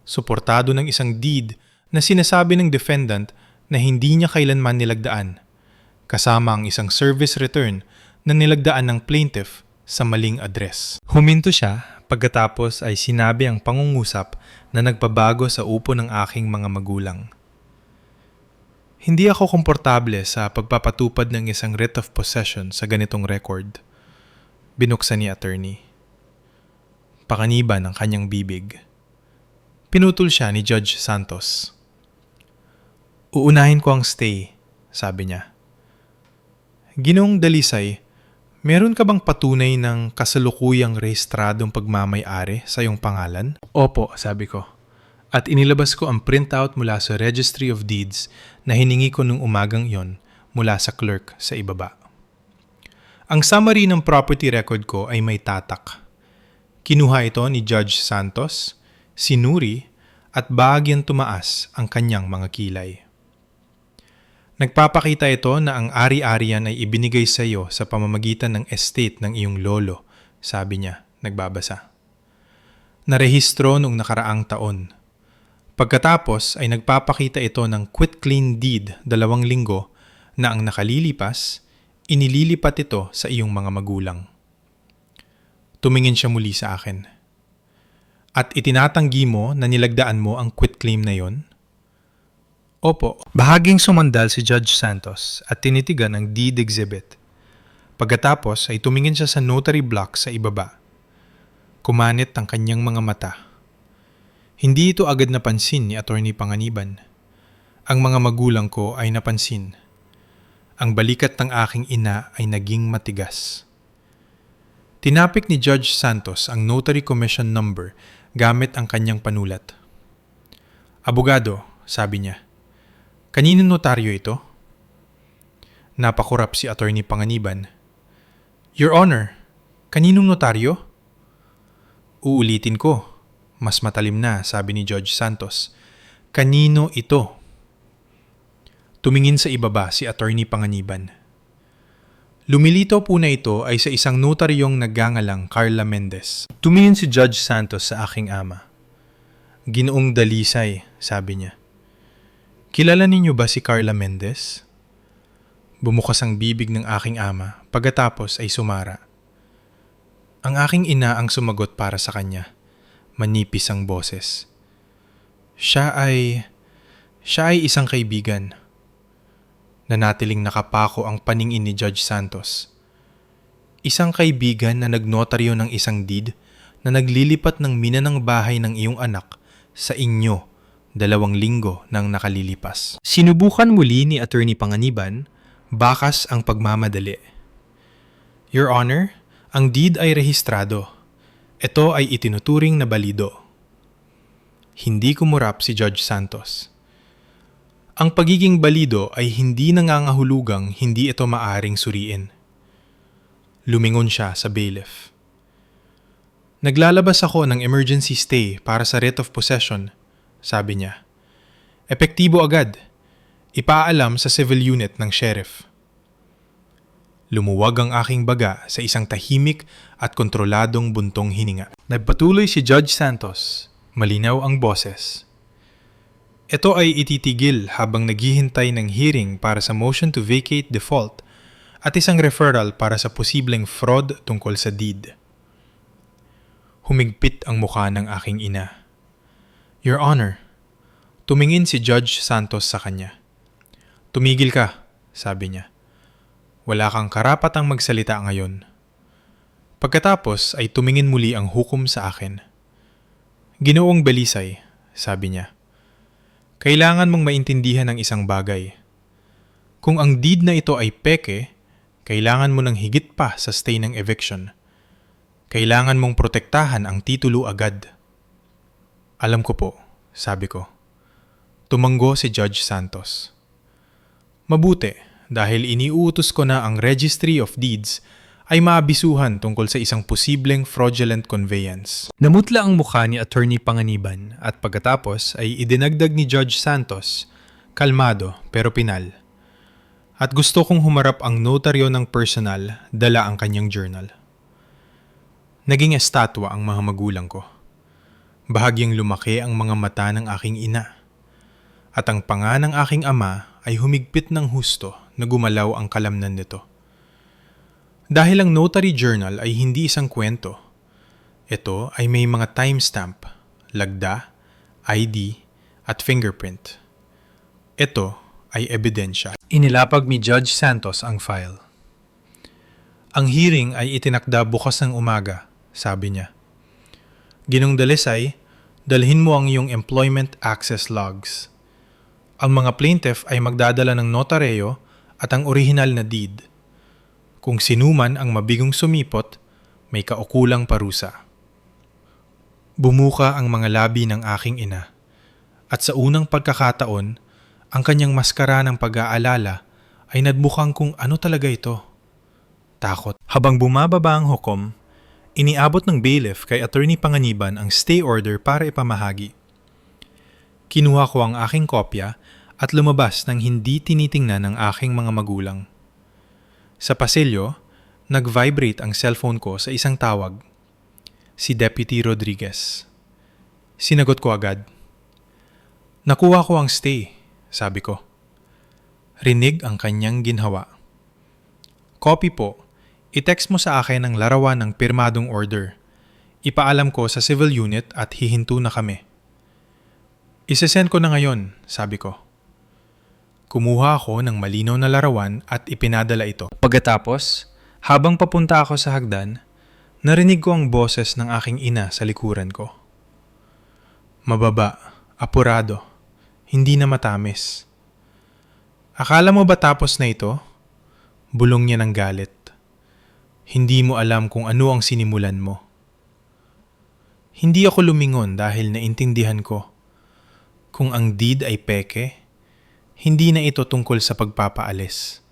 Suportado ng isang deed na sinasabi ng defendant na hindi niya kailanman nilagdaan, kasama ang isang service return na nilagdaan ng plaintiff sa maling address. Huminto siya pagkatapos ay sinabi ang pangungusap na nagpabago sa upo ng aking mga magulang. Hindi ako komportable sa pagpapatupad ng isang writ of possession sa ganitong record. Binuksan ni attorney. Pakaniban ang kanyang bibig. Pinutol siya ni Judge Santos. Uunahin ko ang stay, sabi niya. Ginoong Dalisay, meron ka bang patunay ng kasalukuyang rehistradong pagmamay-ari sa iyong pangalan? Opo, sabi ko. At inilabas ko ang printout mula sa Registry of Deeds na hiningi ko nung umagang iyon mula sa clerk sa ibaba. Ang summary ng property record ko ay may tatak. Kinuha ito ni Judge Santos, sinuri, at bahagyang tumaas ang kanyang mga kilay. Nagpapakita ito na ang ari-arian ay ibinigay sa iyo sa pamamagitan ng estate ng iyong lolo, sabi niya, nagbabasa. Narehistro noong nakaraang taon. Pagkatapos ay nagpapakita ito ng quitclaim deed 2 linggo na ang nakalilipas, inililipat ito sa iyong mga magulang. Tumingin siya muli sa akin. At itinatanggi mo na nilagdaan mo ang quitclaim na yon? Opo. Bahaging sumandal si Judge Santos at tinitigan ang deed exhibit. Pagkatapos ay tumingin siya sa notary block sa ibaba. Kumanit ang kanyang mga mata. Hindi ito agad napansin ni Attorney Panganiban. Ang mga magulang ko ay napansin. Ang balikat ng aking ina ay naging matigas. Tinapik ni Judge Santos ang notary commission number gamit ang kanyang panulat. Abogado, sabi niya. Kaninong notaryo ito? Napakurap si Attorney Panganiban. Your Honor, kaninong notaryo? Uulitin ko. Mas matalim na, sabi ni Judge Santos. Kanino ito? Tumingin sa ibaba si Attorney Panganiban. Lumilitaw po na ito ay sa isang notaryong nagngangalang Carla Mendez. Tumingin si Judge Santos sa aking ama. Ginoong Dalisay, sabi niya. Kilala ninyo ba si Carla Mendez? Bumukas ang bibig ng aking ama, pagkatapos ay sumara. Ang aking ina ang sumagot para sa kanya. Manipis ang boses. Siya ay isang kaibigan. Nanatiling nakapako ang paningin ni Judge Santos. Isang kaibigan na nagnotaryo ng isang deed na naglilipat ng mina ng bahay ng iyong anak sa inyo 2 linggo nang nakalilipas. Sinubukan muli ni Attorney Panganiban, bakas ang pagmamadali. Your Honor, ang deed ay rehistrado. Ito ay itinuturing na balido. Hindi kumurap si Judge Santos. Ang pagiging balido ay hindi nangangahulugang hindi ito maaring suriin. Lumingon siya sa bailiff. Naglalabas ako ng emergency stay para sa writ of possession, sabi niya. Epektibo agad. Ipaalam sa civil unit ng sheriff. Lumuwag ang aking baga sa isang tahimik at kontroladong buntong hininga. Nagpatuloy si Judge Santos. Malinaw ang boses. Ito ay ititigil habang naghihintay ng hearing para sa motion to vacate default at isang referral para sa posibleng fraud tungkol sa deed. Humigpit ang mukha ng aking ina. Your Honor, tumingin si Judge Santos sa kanya. Tumigil ka, sabi niya. Wala kang karapatang magsalita ngayon. Pagkatapos ay tumingin muli ang hukom sa akin. Ginoong Belisay, sabi niya. Kailangan mong maintindihan ng isang bagay. Kung ang deed na ito ay peke, kailangan mo ng higit pa sa stay ng eviction. Kailangan mong protektahan ang titulo agad. Alam ko po, sabi ko. Tumanggo si Judge Santos. Mabuti dahil iniuutos ko na ang Registry of Deeds ay maabisuhan tungkol sa isang posibleng fraudulent conveyance. Namutla ang mukha ni Attorney Panganiban at pagkatapos ay idinagdag ni Judge Santos, kalmado pero pinal. At gusto kong humarap ang notaryo ng personal, dala ang kanyang journal. Naging estatwa ang mga magulang ko. Bahagyang lumaki ang mga mata ng aking ina. At ang panga ng aking ama ay humigpit ng husto na gumalaw ang kalamnan nito. Dahil ang notary journal ay hindi isang kwento, ito ay may mga timestamp, lagda, ID, at fingerprint. Ito ay ebidensya. Inilapag ni Judge Santos ang file. Ang hearing ay itinakda bukas ng umaga, sabi niya. Ginong Dalisay, dalhin mo ang iyong employment access logs. Ang mga plaintiff ay magdadala ng notaryo at ang orihinal na deed. Kung sinuman ang mabigong sumipot, may kaukulang parusa. Bumuka ang mga labi ng aking ina, at sa unang pagkakataon, ang kanyang maskara ng pag-aalala ay nadbukang kung ano talaga ito. Takot. Habang bumababa ang hukom, iniabot ng bailiff kay Attorney Panganiban ang stay order para ipamahagi. Kinuha ko ang aking kopya at lumabas nang hindi tinitingnan ng aking mga magulang. Sa pasilyo, nag-vibrate ang cellphone ko sa isang tawag. Si Deputy Rodriguez. Sinagot ko agad. Nakuha ko ang stay, sabi ko. Rinig ang kanyang ginhawa. Copy po, i-text mo sa akin ang larawan ng pirmadong order. Ipaalam ko sa civil unit at hihinto na kami. Isesend ko na ngayon, sabi ko. Kumuha ako ng malinaw na larawan at ipinadala ito. Pagkatapos, habang papunta ako sa hagdan, narinig ko ang boses ng aking ina sa likuran ko. Mababa, apurado, hindi na matamis. Akala mo ba tapos na ito? Bulong niya ng galit. Hindi mo alam kung ano ang sinimulan mo. Hindi ako lumingon dahil naintindihan ko. Kung ang deed ay peke, hindi na ito tungkol sa pagpapaalis.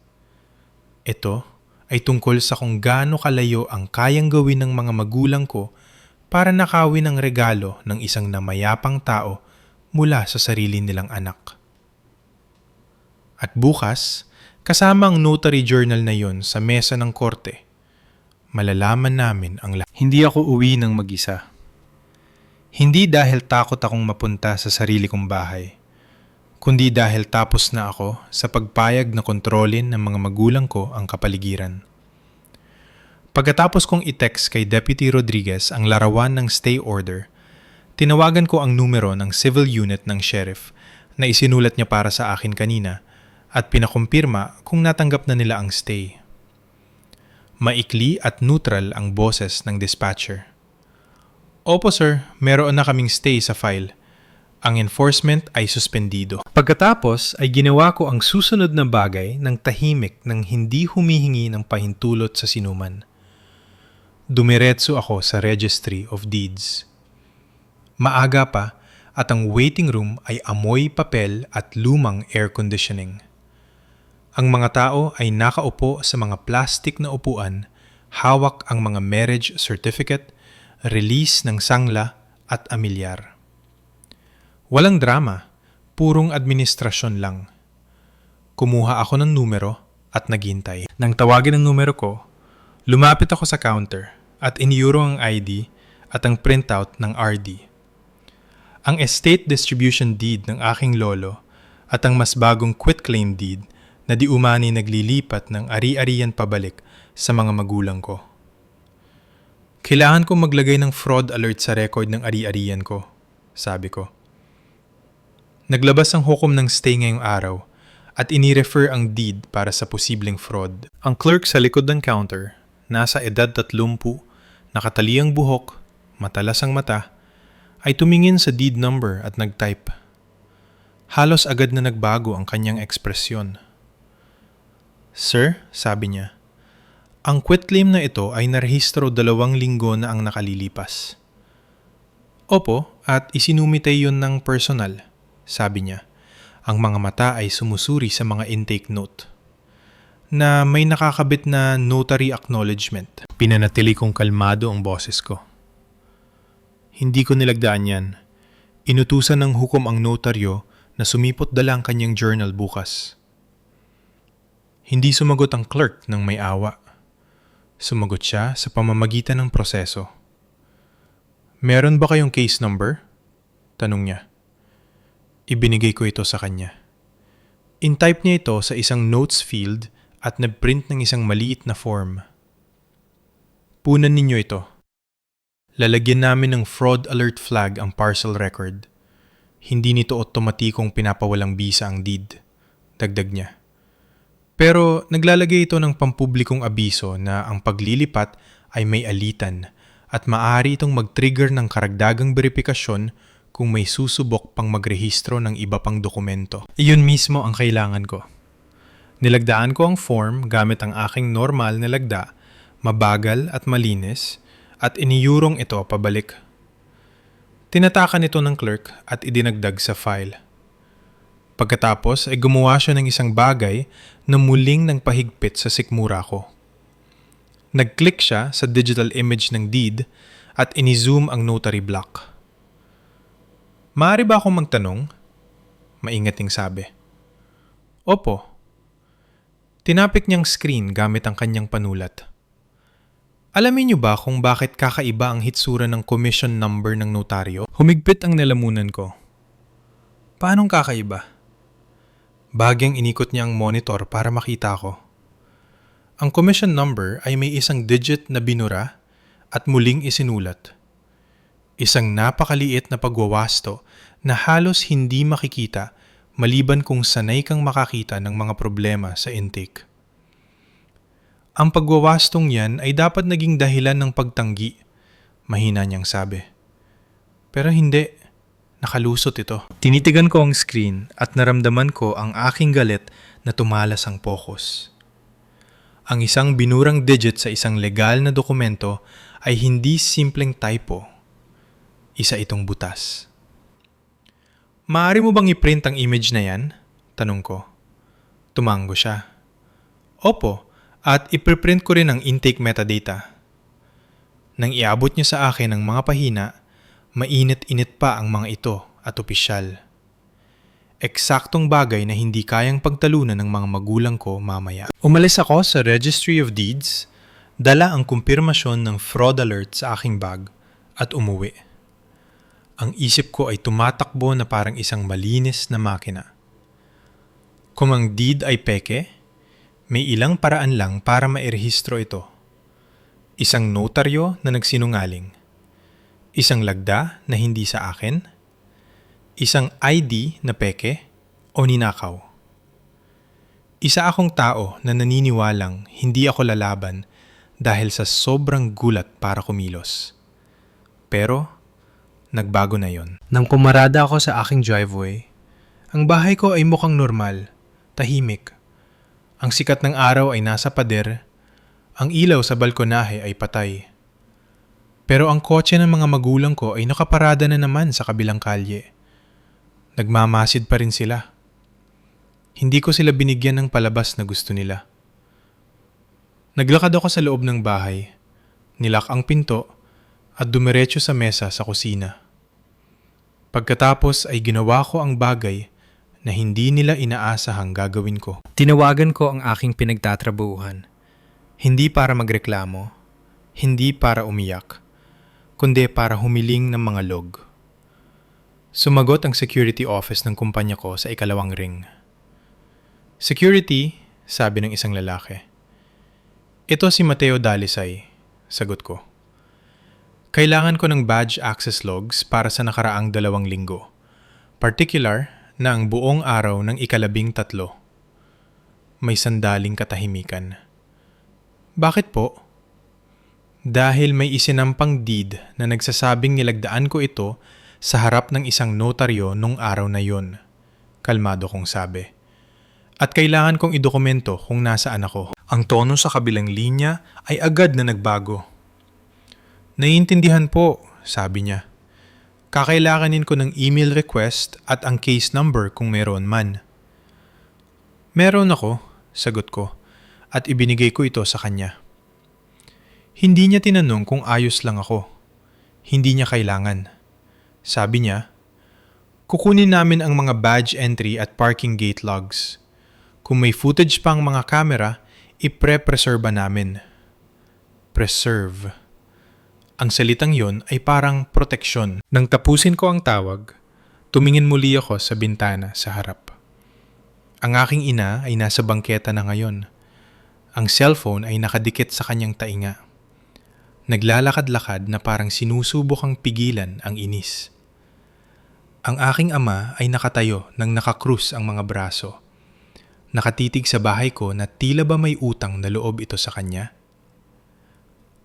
Ito ay tungkol sa kung gaano kalayo ang kayang gawin ng mga magulang ko para nakawin ang regalo ng isang namayapang tao mula sa sarili nilang anak. At bukas, kasama ang notary journal na yon sa mesa ng korte, malalaman namin ang lahat. Hindi ako uwi ng mag-isa. Hindi dahil takot akong mapunta sa sarili kong bahay, kundi dahil tapos na ako sa pagpayag na kontrolin ng mga magulang ko ang kapaligiran. Pagkatapos kong i-text kay Deputy Rodriguez ang larawan ng stay order, tinawagan ko ang numero ng civil unit ng sheriff na isinulat niya para sa akin kanina at pinakumpirma kung natanggap na nila ang stay. Maikli at neutral ang boses ng dispatcher. Opo sir, meron na kaming stay sa file. Ang enforcement ay suspendido. Pagkatapos ay ginawa ko ang susunod na bagay ng tahimik nang hindi humihingi ng pahintulot sa sinuman. Dumiretso ako sa Registry of Deeds. Maaga pa at ang waiting room ay amoy papel at lumang air conditioning. Ang mga tao ay nakaupo sa mga plastik na upuan, hawak ang mga marriage certificate, release ng sangla at amilyar. Walang drama, purong administrasyon lang. Kumuha ako ng numero at naghintay. Nang tawagin ang numero ko, lumapit ako sa counter at iniyuro ang ID at ang printout ng RD. Ang estate distribution deed ng aking lolo at ang mas bagong quitclaim deed na di umani naglilipat ng ari-arian pabalik sa mga magulang ko. Kailangan kong maglagay ng fraud alert sa record ng ari-arian ko, sabi ko. Naglabas ang hukom ng stay ngayong araw at inirefer ang deed para sa posibleng fraud. Ang clerk sa likod ng counter, nasa edad 30, nakataliang buhok, matalas ang mata, ay tumingin sa deed number at nag-type. Halos agad na nagbago ang kanyang ekspresyon. Sir, sabi niya, ang quitclaim na ito ay narehistro 2 linggo na ang nakalilipas. Opo, at isinumitay yun ng personal, sabi niya. Ang mga mata ay sumusuri sa mga intake note na may nakakabit na notary acknowledgement. Pinanatili kong kalmado ang boses ko. Hindi ko nilagdaan yan. Inutusan ng hukom ang notaryo na sumipot dala ang kanyang journal bukas. Hindi sumagot ang clerk ng may awa. Sumagot siya sa pamamagitan ng proseso. Meron ba kayong case number? Tanong niya. Ibinigay ko ito sa kanya. In-type niya ito sa isang notes field at nag-print ng isang maliit na form. Punan ninyo ito. Lalagyan namin ng fraud alert flag ang parcel record. Hindi nito otomatikong pinapawalang bisa ang deed. Dagdag niya. Pero naglalagay ito ng pampublikong abiso na ang paglilipat ay may alitan at maaari itong mag-trigger ng karagdagang beripikasyon kung may susubok pang magrehistro ng iba pang dokumento. Iyon mismo ang kailangan ko. Nilagdaan ko ang form gamit ang aking normal na lagda, mabagal at malinis, at iniyurong ito pabalik. Tinatakan ito ng clerk at idinagdag sa file. Pagkatapos ay gumawa siya ng isang bagay na muling nagpahigpit sa sikmura ko. Nag-click siya sa digital image ng deed at ini-zoom ang notary block. Maaari ba akong magtanong? Maingating sabi. Opo. Tinapik niyang screen gamit ang kanyang panulat. Alamin niyo ba kung bakit kakaiba ang hitsura ng commission number ng notaryo? Humigpit ang nalamunan ko. Paanong kakaiba? Bagyang inikot niya ang monitor para makita ko. Ang commission number ay may isang digit na binura at muling isinulat. Isang napakaliit na pagwawasto na halos hindi makikita maliban kung sanay kang makakita ng mga problema sa intake. Ang pagwawastong yan ay dapat naging dahilan ng pagtanggi, mahina niyang sabi. Pero hindi. Nakalusot ito. Tinitigan ko ang screen at naramdaman ko ang aking galit na tumalas ang focus. Ang isang binurang digit sa isang legal na dokumento ay hindi simpleng typo. Isa itong butas. Maaari mo bang i-print ang image na yan? Tanong ko. Tumango siya. Opo, at ipiprint ko rin ang intake metadata. Nang iabot niya sa akin ang mga pahina, mainit-init pa ang mga ito at opisyal. Eksaktong bagay na hindi kayang pagtalunan ng mga magulang ko mamaya. Umalis ako sa Registry of Deeds, dala ang kumpirmasyon ng fraud alert sa aking bag at umuwi. Ang isip ko ay tumatakbo na parang isang malinis na makina. Kung ang deed ay peke, may ilang paraan lang para mairehistro ito. Isang notaryo na nagsinungaling. Isang lagda na hindi sa akin. Isang ID na peke o ninakaw. Isa akong tao na naniniwalang hindi ako lalaban dahil sa sobrang gulat para kumilos. Pero, nagbago na yon. Nang pumarada ako sa aking driveway, ang bahay ko ay mukhang normal, tahimik. Ang sikat ng araw ay nasa pader, ang ilaw sa balkonahe ay patay. Pero ang kotse ng mga magulang ko ay nakaparada na naman sa kabilang kalye. Nagmamasid pa rin sila. Hindi ko sila binigyan ng palabas na gusto nila. Naglakad ako sa loob ng bahay, nilak ang pinto at dumiretso sa mesa sa kusina. Pagkatapos ay ginawa ko ang bagay na hindi nila inaasahang gagawin ko. Tinawagan ko ang aking pinagtatrabuhan. Hindi para magreklamo, hindi para umiyak, kundi para humiling ng mga log. Sumagot ang security office ng kumpanya ko sa ikalawang ring. Security, sabi ng isang lalaki. Ito si Mateo Dalisay, sagot ko. Kailangan ko ng badge access logs para sa nakaraang 2 linggo. Particular na ang buong araw ng ika-13. May sandaling katahimikan. Bakit po? Dahil may isinampang deed na nagsasabing nilagdaan ko ito sa harap ng isang notaryo nung araw na yon. Kalmado kong sabi. At kailangan kong idokumento kung nasaan ako. Ang tono sa kabilang linya ay agad na nagbago. Naiintindihan po, sabi niya. Kakailanganin ko ng email request at ang case number kung meron man. Meron ako, sagot ko, at ibinigay ko ito sa kanya. Hindi niya tinanong kung ayos lang ako. Hindi niya kailangan. Sabi niya, kukunin namin ang mga badge entry at parking gate logs. Kung may footage pang mga camera, ipre-preserve namin. Preserve. Ang salitang yon ay parang proteksyon. Nang tapusin ko ang tawag, tumingin muli ako sa bintana sa harap. Ang aking ina ay nasa bangketa na ngayon. Ang cellphone ay nakadikit sa kanyang tainga. Naglalakad-lakad na parang sinusubukang pigilan ang inis. Ang aking ama ay nakatayo nang nakakrus ang mga braso. Nakatitig sa bahay ko na tila ba may utang na loob ito sa kanya.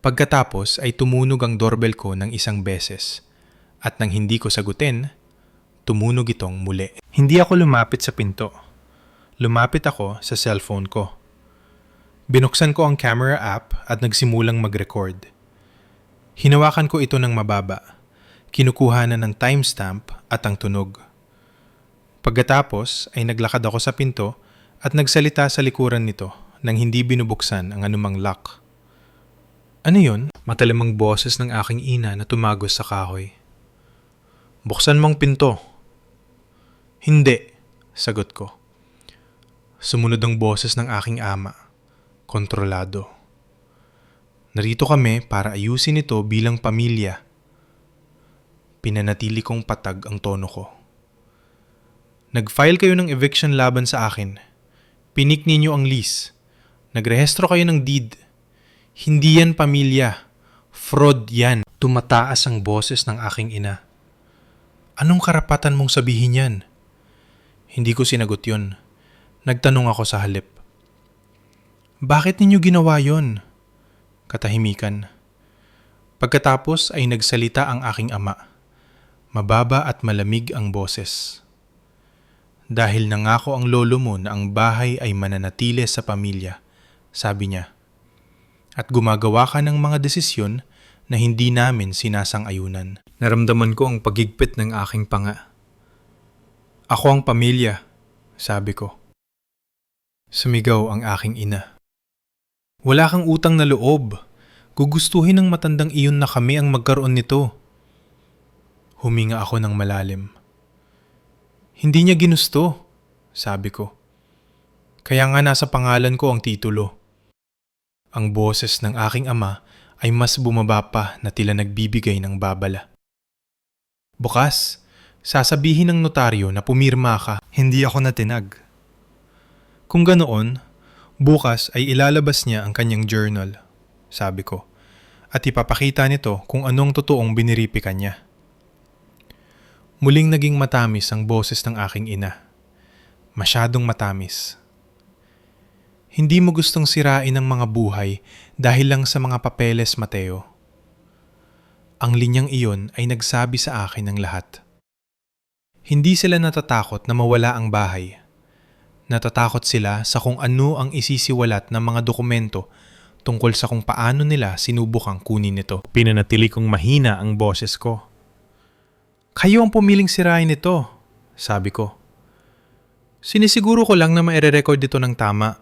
Pagkatapos ay tumunog ang doorbell ko ng isang beses at nang hindi ko sagutin, tumunog itong muli. Hindi ako lumapit sa pinto. Lumapit ako sa cellphone ko. Binuksan ko ang camera app at nagsimulang mag-record. Hinawakan ko ito ng mababa. Kinukuhanan ng timestamp at ang tunog. Pagkatapos ay naglakad ako sa pinto at nagsalita sa likuran nito nang hindi binubuksan ang anumang lock. Ano yun? Matalimang boses ng aking ina na tumagos sa kahoy. Buksan mong pinto. Hindi, sagot ko. Sumunod ang boses ng aking ama. Kontrolado. Narito kami para ayusin ito bilang pamilya. Pinanatili kong patag ang tono ko. Nag-file kayo ng eviction laban sa akin. Pinik ninyo ang lease. Nagrehistro kayo ng deed. Hindi yan pamilya. Fraud yan. Tumataas ang boses ng aking ina. Anong karapatan mong sabihin yan? Hindi ko sinagot yon. Nagtanong ako sa halip. Bakit ninyo ginawa yon? Katahimikan. Pagkatapos ay nagsalita ang aking ama. Mababa at malamig ang boses. Dahil nangako ang lolo mo na ang bahay ay mananatili sa pamilya, sabi niya. At gumagawa ka ng mga desisyon na hindi namin sinasang-ayunan. Naramdaman ko ang pagigpit ng aking panga. Ako ang pamilya, sabi ko. Sumigaw ang aking ina. Wala kang utang na loob. Gugustuhin ng matandang iyon na kami ang magkaroon nito. Huminga ako ng malalim. Hindi niya ginusto, sabi ko. Kaya nga nasa pangalan ko ang titulo. Ang boses ng aking ama ay mas bumaba pa na tila nagbibigay ng babala. Bukas, sasabihin ng notaryo na pumirma ka. Hindi ako natinag. Kung ganoon, bukas ay ilalabas niya ang kanyang journal, sabi ko, at ipapakita nito kung anong totoong biniripikan niya. Muling naging matamis ang boses ng aking ina. Masyadong matamis. Hindi mo gustong sirain ang mga buhay dahil lang sa mga papeles, Mateo. Ang linyang iyon ay nagsabi sa akin ng lahat. Hindi sila natatakot na mawala ang bahay. Natatakot sila sa kung ano ang isisiwalat ng mga dokumento tungkol sa kung paano nila sinubukang kunin ito. Pinanatili kong mahina ang boses ko. Kayo ang pumiling sirain ito, sabi ko. Sinisiguro ko lang na maire-record ito ng tama.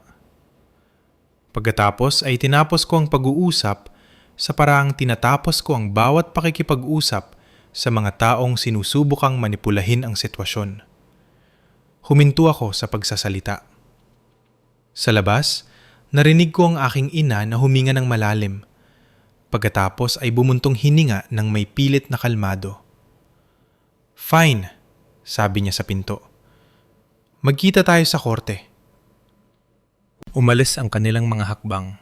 Pagkatapos ay tinapos ko ang pag-uusap sa paraang tinatapos ko ang bawat pakikipag-usap sa mga taong sinusubukang manipulahin ang sitwasyon. Huminto ako sa pagsasalita. Sa labas, narinig ko ang aking ina na huminga ng malalim. Pagkatapos ay bumuntong hininga ng may pilit na kalmado. Fine, sabi niya sa pinto. Magkita tayo sa korte. Umalis ang kanilang mga hakbang.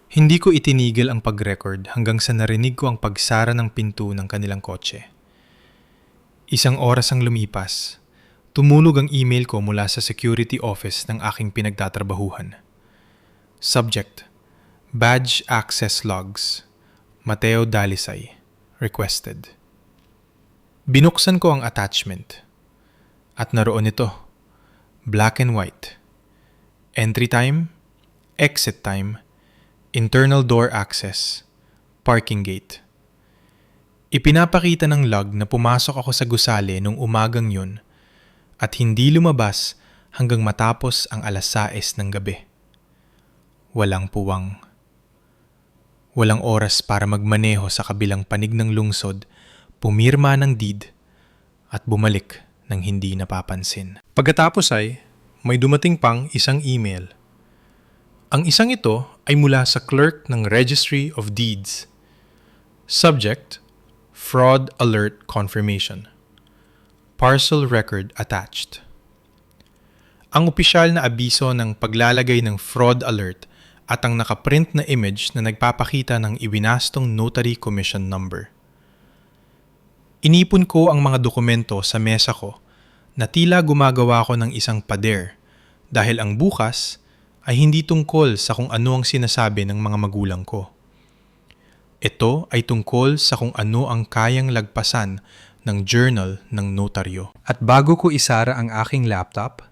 Hindi ko itinigil ang pag-record hanggang sa narinig ko ang pagsara ng pinto ng kanilang kotse. Isang oras ang lumipas. Tumunog ang email ko mula sa security office ng aking pinagtatrabahuhan. Subject: Badge Access Logs. Mateo Dalisay. Requested. Binuksan ko ang attachment. At naroon ito. Black and white. Entry time, exit time, internal door access, parking gate. Ipinapakita ng log na pumasok ako sa gusali nung umagang yun at hindi lumabas hanggang matapos ang 6:00 ng gabi. Walang puwang. Walang oras para magmaneho sa kabilang panig ng lungsod, pumirma ng deed at bumalik ng hindi napapansin. Pagkatapos ay may dumating pang isang email. Ang isang ito ay mula sa clerk ng Registry of Deeds. Subject: Fraud Alert Confirmation. Parcel record attached. Ang opisyal na abiso ng paglalagay ng fraud alert at ang nakaprint na image na nagpapakita ng iwinastong notary commission number. Inipon ko ang mga dokumento sa mesa ko na tila gumagawa ko ng isang pader dahil ang bukas ay hindi tungkol sa kung ano ang sinasabi ng mga magulang ko. Ito ay tungkol sa kung ano ang kayang lagpasan ng journal ng notaryo. At bago ko isara ang aking laptop,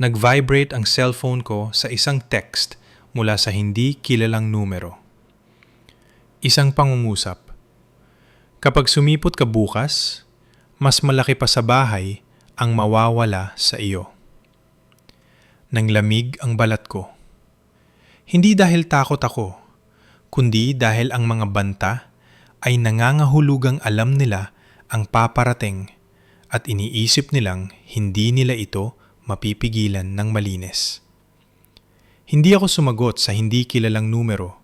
nag-vibrate ang cellphone ko sa isang text mula sa hindi kilalang numero. Isang pangungusap. Kapag sumipot ka bukas, mas malaki pa sa bahay ang mawawala sa iyo. Nanglamig ang balat ko. Hindi dahil takot ako, kundi dahil ang mga banta ay nangangahulugang alam nila ang paparating at iniisip nilang hindi nila ito mapipigilan ng malinis. Hindi ako sumagot sa hindi kilalang numero.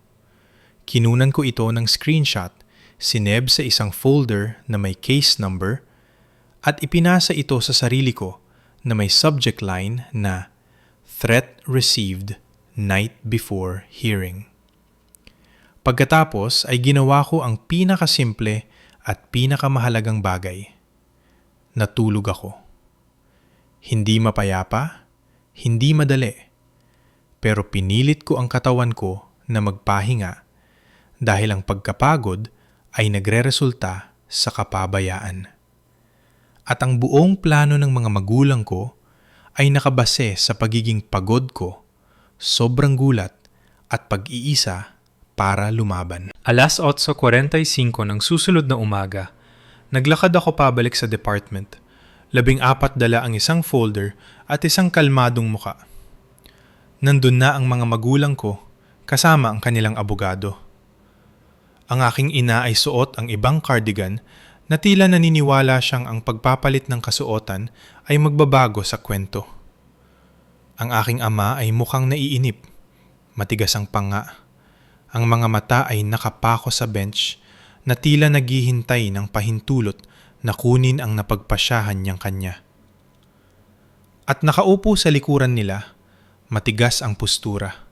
Kinunan ko ito ng screenshot, sineb sa isang folder na may case number at ipinasa ito sa sarili ko na may subject line na Threat Received Night Before Hearing. Pagkatapos ay ginawa ko ang pinakasimple at pinakamahalagang bagay. Natulog ako. Hindi mapayapa, hindi madali, pero pinilit ko ang katawan ko na magpahinga dahil ang pagkapagod ay nagreresulta sa kapabayaan. At ang buong plano ng mga magulang ko ay nakabase sa pagiging pagod ko, sobrang gulat at pag-iisa para lumaban. 8:45 ng susunod na umaga, naglakad ako pabalik sa department. 14 dala ang isang folder at isang kalmadong muka. Nandun na ang mga magulang ko kasama ang kanilang abogado. Ang aking ina ay suot ang ibang cardigan na tila naniniwala siyang ang pagpapalit ng kasuotan ay magbabago sa kwento. Ang aking ama ay mukhang naiinip, matigas ang panga. Ang mga mata ay nakapako sa bench na tila naghihintay ng pahintulot na kunin ang napagpasyahan niyang kanya. At nakaupo sa likuran nila, matigas ang postura,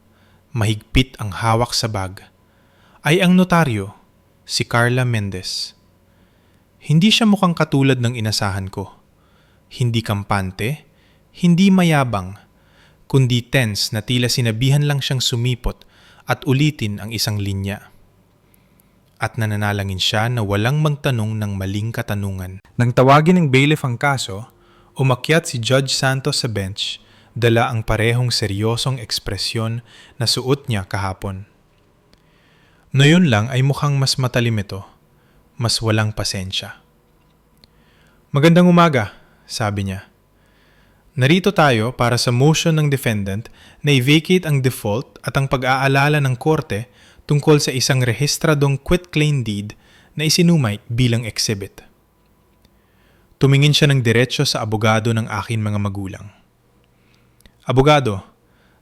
mahigpit ang hawak sa bag, ay ang notaryo, si Carla Mendez. Hindi siya mukhang katulad ng inasahan ko. Hindi kampante, hindi mayabang, kundi tense na tila sinabihan lang siyang sumipot at ulitin ang isang linya. At nananalangin siya na walang magtanong ng maling katanungan. Nang tawagin ng bailiff ang kaso, umakyat si Judge Santos sa bench, dala ang parehong seryosong ekspresyon na suot niya kahapon. Noyon lang ay mukhang mas matalim ito, mas walang pasensya. "Magandang umaga," sabi niya. "Narito tayo para sa motion ng defendant na i-vacate ang default at ang pag-aalala ng korte tungkol sa isang rehistradong quitclaim deed na isinumite bilang exhibit." Tumingin siya ng diretsyo sa abogado ng aking mga magulang. "Abogado,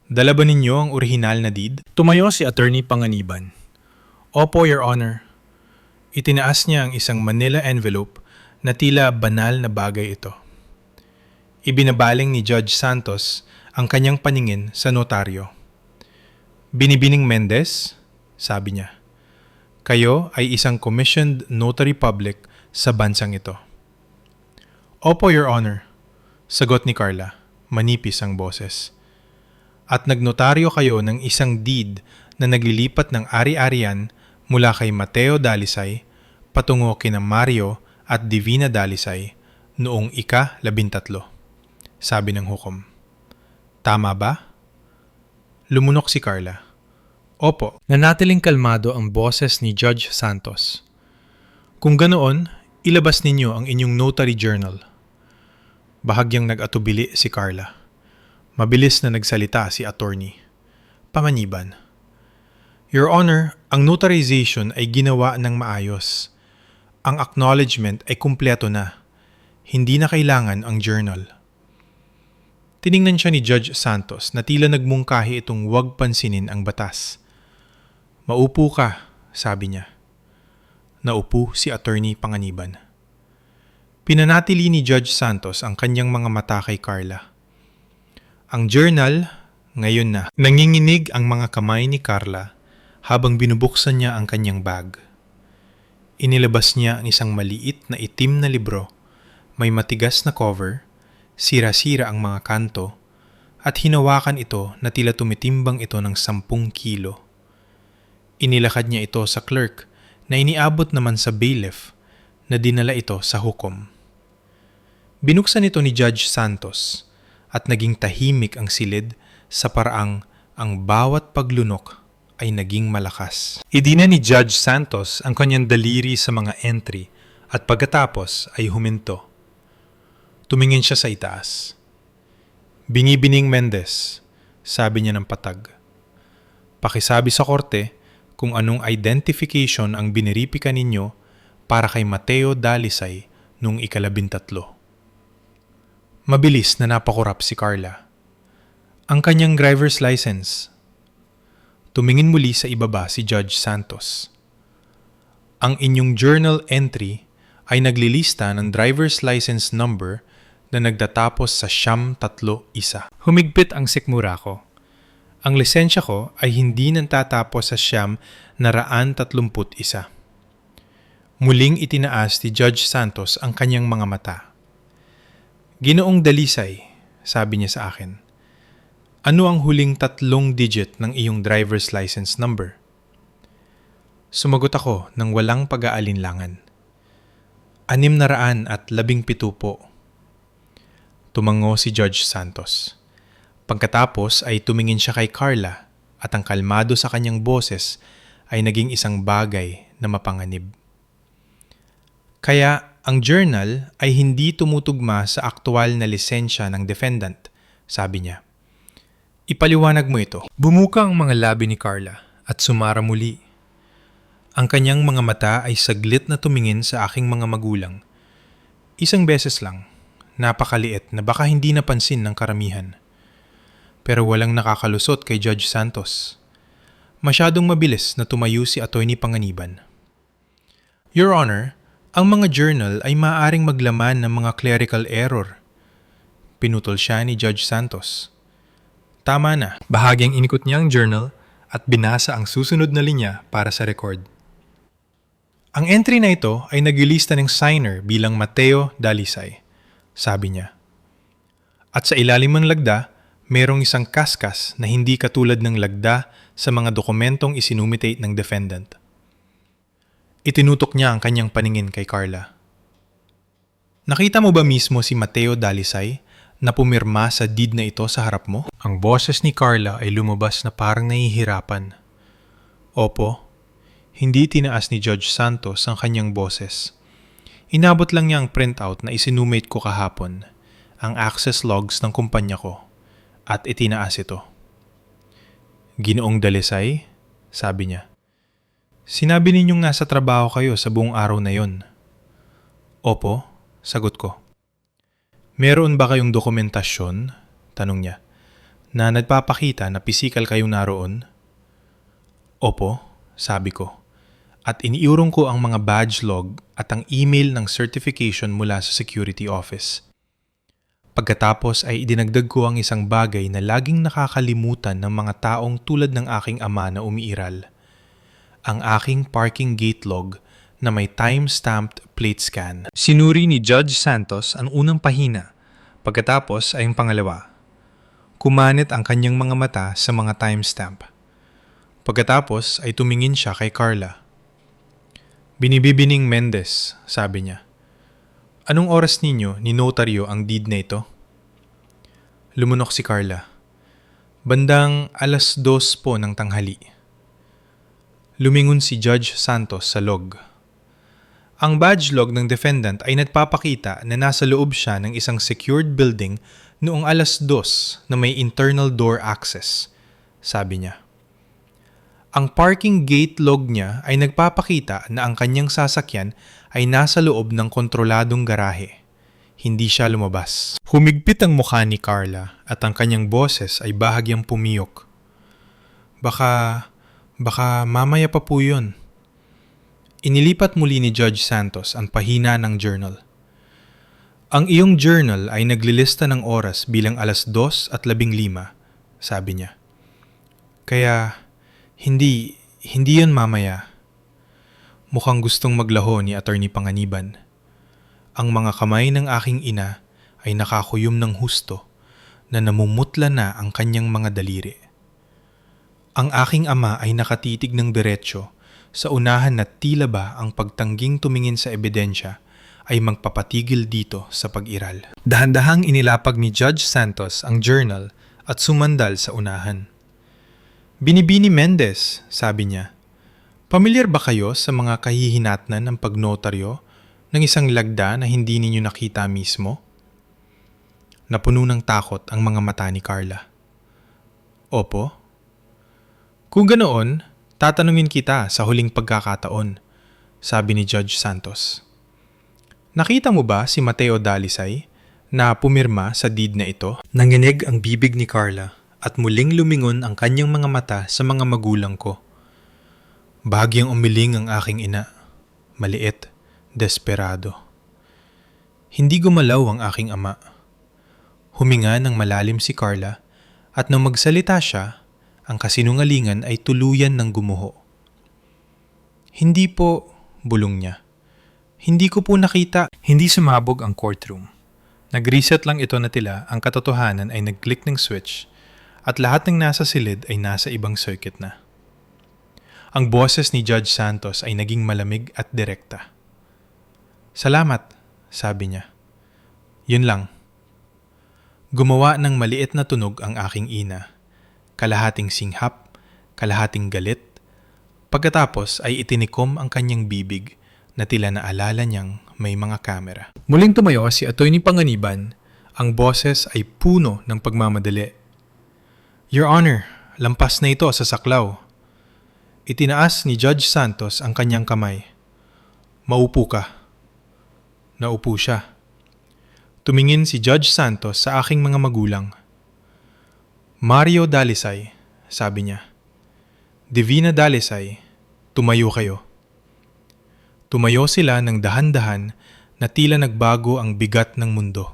dala ba ninyo ang orihinal na deed?" Tumayo si Attorney Panganiban. "Opo, Your Honor." Itinaas niya ang isang manila envelope na tila banal na bagay ito. Ibinabaling ni Judge Santos ang kanyang paningin sa notaryo. "Binibining Mendez," sabi niya, "kayo ay isang commissioned notary public sa bansang ito." "Opo, Your Honor," sagot ni Carla, manipis ang boses. "At nagnotaryo kayo ng isang deed na naglilipat ng ari-arian mula kay Mateo Dalisay patungo kina Mario at Divina Dalisay noong ika-13, sabi ng hukom. "Tama ba?" Lumunok si Carla. "Opo." Nanatiling kalmado ang boses ni Judge Santos. "Kung ganoon, ilabas ninyo ang inyong notary journal." Bahagyang nag-atubili si Carla. Mabilis na nagsalita si attorney. Panganiban. "Your Honor, ang notarization ay ginawa ng maayos. Ang acknowledgement ay kumpleto na. Hindi na kailangan ang journal." Tiningnan siya ni Judge Santos na tila nagmungkahi itong huwag pansinin ang batas. "Maupo ka," sabi niya. Naupo si Attorney Panganiban. Pinanatili ni Judge Santos ang kanyang mga mata kay Carla. Ang journal, ngayon na. Nanginginig ang mga kamay ni Carla habang binubuksan niya ang kanyang bag. Inilabas niya ang isang maliit na itim na libro, may matigas na cover, sira-sira ang mga kanto, at hinawakan ito na tila tumitimbang ito ng 10 kilo. Inilakad niya ito sa clerk na iniabot naman sa bailiff na dinala ito sa hukom. Binuksan ito ni Judge Santos at naging tahimik ang silid sa paraang ang bawat paglunok ay naging malakas. Idina ni Judge Santos ang kanyang daliri sa mga entry at pagkatapos ay huminto. Tumingin siya sa itaas. "Binibining Mendez," sabi niya ng patag. "Pakisabi sa korte kung anong identification ang biniripika ninyo para kay Mateo Dalisay noong ika-13. Mabilis na napakurap si Carla. "Ang kanyang driver's license." Tumingin muli sa ibaba si Judge Santos. "Ang inyong journal entry ay naglilista ng driver's license number na nagtatapos sa 931. Humigpit ang sikmura ko. Ang lisensya ko ay hindi natatapos sa 931. Muling itinaas ni Judge Santos ang kanyang mga mata. "Ginoong Dalisay," sabi niya sa akin, "ano ang huling 3 digit ng iyong driver's license number?" Sumagot ako ng walang pag-aalinlangan. 617 po. Tumango si Judge Santos. Pagkatapos ay tumingin siya kay Carla at ang kalmado sa kanyang boses ay naging isang bagay na mapanganib. "Kaya ang journal ay hindi tumutugma sa aktual na lisensya ng defendant," sabi niya. "Ipaliwanag mo ito." Bumuka ang mga labi ni Carla at sumara muli. Ang kanyang mga mata ay saglit na tumingin sa aking mga magulang. Isang beses lang, napakaliit na baka hindi napansin ng karamihan. Pero walang nakakalusot kay Judge Santos. Masyadong mabilis na tumayo si Atty. Panganiban. Your Honor, ang mga journal ay maaaring maglaman ng mga clerical error. Pinutol siya ni Judge Santos. Tama na. Bahagyang inikot niya ang journal at binasa ang susunod na linya para sa record. Ang entry na ito ay nagilista ng signer bilang Mateo Dalisay, sabi niya. At sa ilalim ng lagda, mayroong isang kaskas na hindi katulad ng lagda sa mga dokumentong isinumitate ng defendant. Itinutok niya ang kanyang paningin kay Carla. Nakita mo ba mismo si Mateo Dalisay na pumirma sa deed na ito sa harap mo? Ang boses ni Carla ay lumabas na parang nahihirapan. Opo, hindi tinaas ni Judge Santos ang kanyang boses. Inabot lang niya ang printout na isinumate ko kahapon, ang access logs ng kumpanya ko, at itinaas ito. Ginoong Dalisay, sabi niya. Sinabi ninyong nasa trabaho kayo sa buong araw na yon. Opo, sagot ko. Meron ba kayong dokumentasyon, tanong niya, na nagpapakita na pisikal kayong naroon? Opo, sabi ko. At iniurong ko ang mga badge log at ang email ng certification mula sa security office. Pagkatapos ay idinagdag ko ang isang bagay na laging nakakalimutan ng mga taong tulad ng aking ama na umiiral. Ang aking parking gate log na may time-stamped plate scan. Sinuri ni Judge Santos ang unang pahina, pagkatapos ay ang pangalawa. Kumanit ang kanyang mga mata sa mga timestamp. Pagkatapos ay tumingin siya kay Carla. Binibibining Mendez, sabi niya. Anong oras ninyo ni notaryo ang deed na ito? Lumunok si Carla. Bandang 2:00 po ng tanghali. Lumingon si Judge Santos sa log. Ang badge log ng defendant ay nagpapakita na nasa loob siya ng isang secured building noong 2:00 na may internal door access, sabi niya. Ang parking gate log niya ay nagpapakita na ang kanyang sasakyan ay nasa loob ng kontroladong garahe. Hindi siya lumabas. Humigpit ang mukha ni Carla at ang kanyang boses ay bahagyang pumiyok. Baka mamaya pa po yun. Inilipat muli ni Judge Santos ang pahina ng journal. Ang iyong journal ay naglilista ng oras bilang 2:15, sabi niya. Kaya, hindi yun mamaya. Mukhang gustong maglaho ni Atty. Panganiban. Ang mga kamay ng aking ina ay nakakuyom ng husto na namumutla na ang kanyang mga daliri. Ang aking ama ay nakatitig ng diretsyo sa unahan na tila ba ang pagtangging tumingin sa ebidensya ay magpapatigil dito sa pag-iral. Dahan-dahang inilapag ni Judge Santos ang journal at sumandal sa unahan. Binibini Mendez, sabi niya. Pamilyar ba kayo sa mga kahihinatnan ng pagnotaryo ng isang lagda na hindi ninyo nakita mismo? Napuno ng takot ang mga mata ni Carla. Opo. Kung ganoon, tatanungin kita sa huling pagkakataon, sabi ni Judge Santos. Nakita mo ba si Mateo Dalisay na pumirma sa deed na ito? Nanginig ang bibig ni Carla at muling lumingon ang kanyang mga mata sa mga magulang ko. Bahagyang umiling ang aking ina. Maliit, desperado. Hindi gumalaw ang aking ama. Huminga ng malalim si Carla at nang magsalita siya, ang kasinungalingan ay tuluyan ng gumuho. Hindi po, bulong niya. Hindi ko po nakita. Hindi sumabog ang courtroom. Nag-reset lang ito na tila ang katotohanan ay nag-click ng switch at lahat ng nasa silid ay nasa ibang circuit na. Ang boses ni Judge Santos ay naging malamig at direkta. Salamat, sabi niya. Yun lang. Gumawa ng maliit na tunog ang aking ina. Kalahating singhap, kalahating galit. Pagkatapos ay itinikom ang kanyang bibig na tila naalala niyang may mga kamera. Muling tumayo si Atty. Panganiban. Ang boses ay puno ng pagmamadali. Your Honor, lampas na ito sa saklaw. Itinaas ni Judge Santos ang kanyang kamay. Maupo ka. Naupo siya. Tumingin si Judge Santos sa aking mga magulang. Mario Dalisay, sabi niya. Divina Dalisay, tumayo kayo. Tumayo sila ng dahan-dahan na tila nagbago ang bigat ng mundo.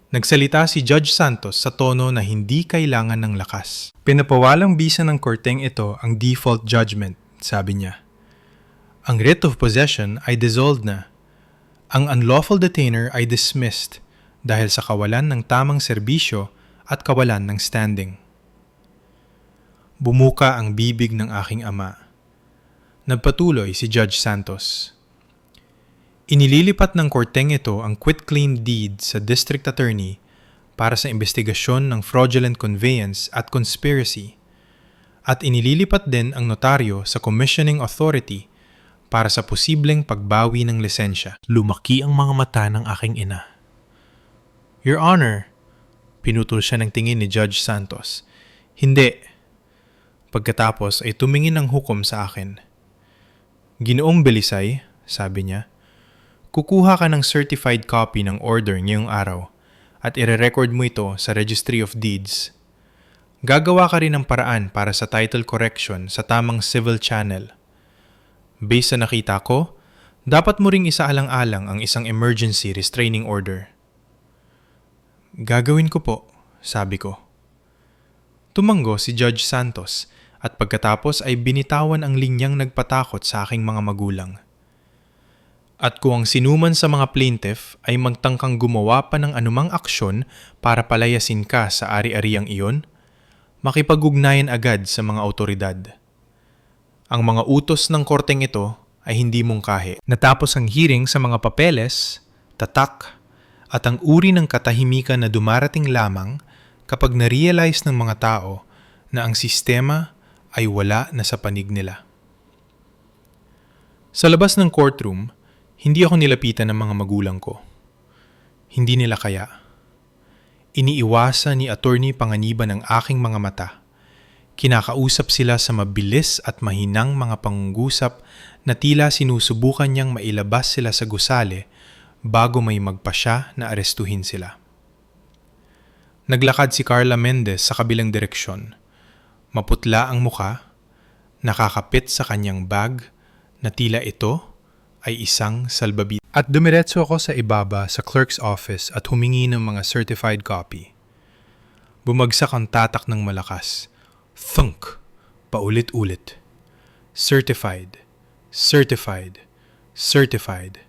Nagsalita si Judge Santos sa tono na hindi kailangan ng lakas. Pinapawalang bisa ng korteng ito ang default judgment, sabi niya. Ang writ of possession ay dissolved na. Ang unlawful detainer ay dismissed dahil sa kawalan ng tamang serbisyo at kawalan ng standing. Bumuka ang bibig ng aking ama. Nagpatuloy si Judge Santos. Inililipat ng korteng ito ang quitclaim deed sa district attorney para sa investigasyon ng fraudulent conveyance at conspiracy at inililipat din ang notaryo sa commissioning authority para sa posibleng pagbawi ng lisensya. Lumaki ang mga mata ng aking ina. Your Honor, pinutol siya ng tingin ni Judge Santos. Hindi. Pagkatapos ay tumingin ng hukom sa akin. Ginoong Belisay, sabi niya, kukuha ka ng certified copy ng order ngayong araw at ire-record mo ito sa Registry of Deeds. Gagawa ka rin ng paraan para sa title correction sa tamang civil channel. Based sa nakita ko, dapat mo ring isaalang-alang ang isang emergency restraining order. Gagawin ko po, sabi ko. Tumanggo si Judge Santos at pagkatapos ay binitawan ang linyang nagpatakot sa aking mga magulang. At kung ang sinuman sa mga plaintiff ay magtangkang gumawa pa ng anumang aksyon para palayasin ka sa ari-ariang iyon, makipag-ugnayan agad sa mga awtoridad. Ang mga utos ng korteng ito ay hindi mungkahi. Natapos ang hearing sa mga papeles, tatak, at ang uri ng katahimikan na dumarating lamang kapag na-realize ng mga tao na ang sistema ay wala na sa panig nila. Sa labas ng courtroom, hindi ako nilapitan ng mga magulang ko. Hindi nila kaya. Iniiwasan ni Attorney Panganiban ang aking mga mata. Kinakausap sila sa mabilis at mahinang mga pangungusap na tila sinusubukan niyang mailabas sila sa gusali bago may magpasya na arestuhin sila. Naglakad si Carla Mendez sa kabilang direksyon. Maputla ang muka, nakakapit sa kanyang bag na tila ito ay isang salbabida. At dumiretso ako sa ibaba sa clerk's office at humingi ng mga certified copy. Bumagsak ang tatak ng malakas. Thunk! Paulit-ulit. Certified. Certified. Certified.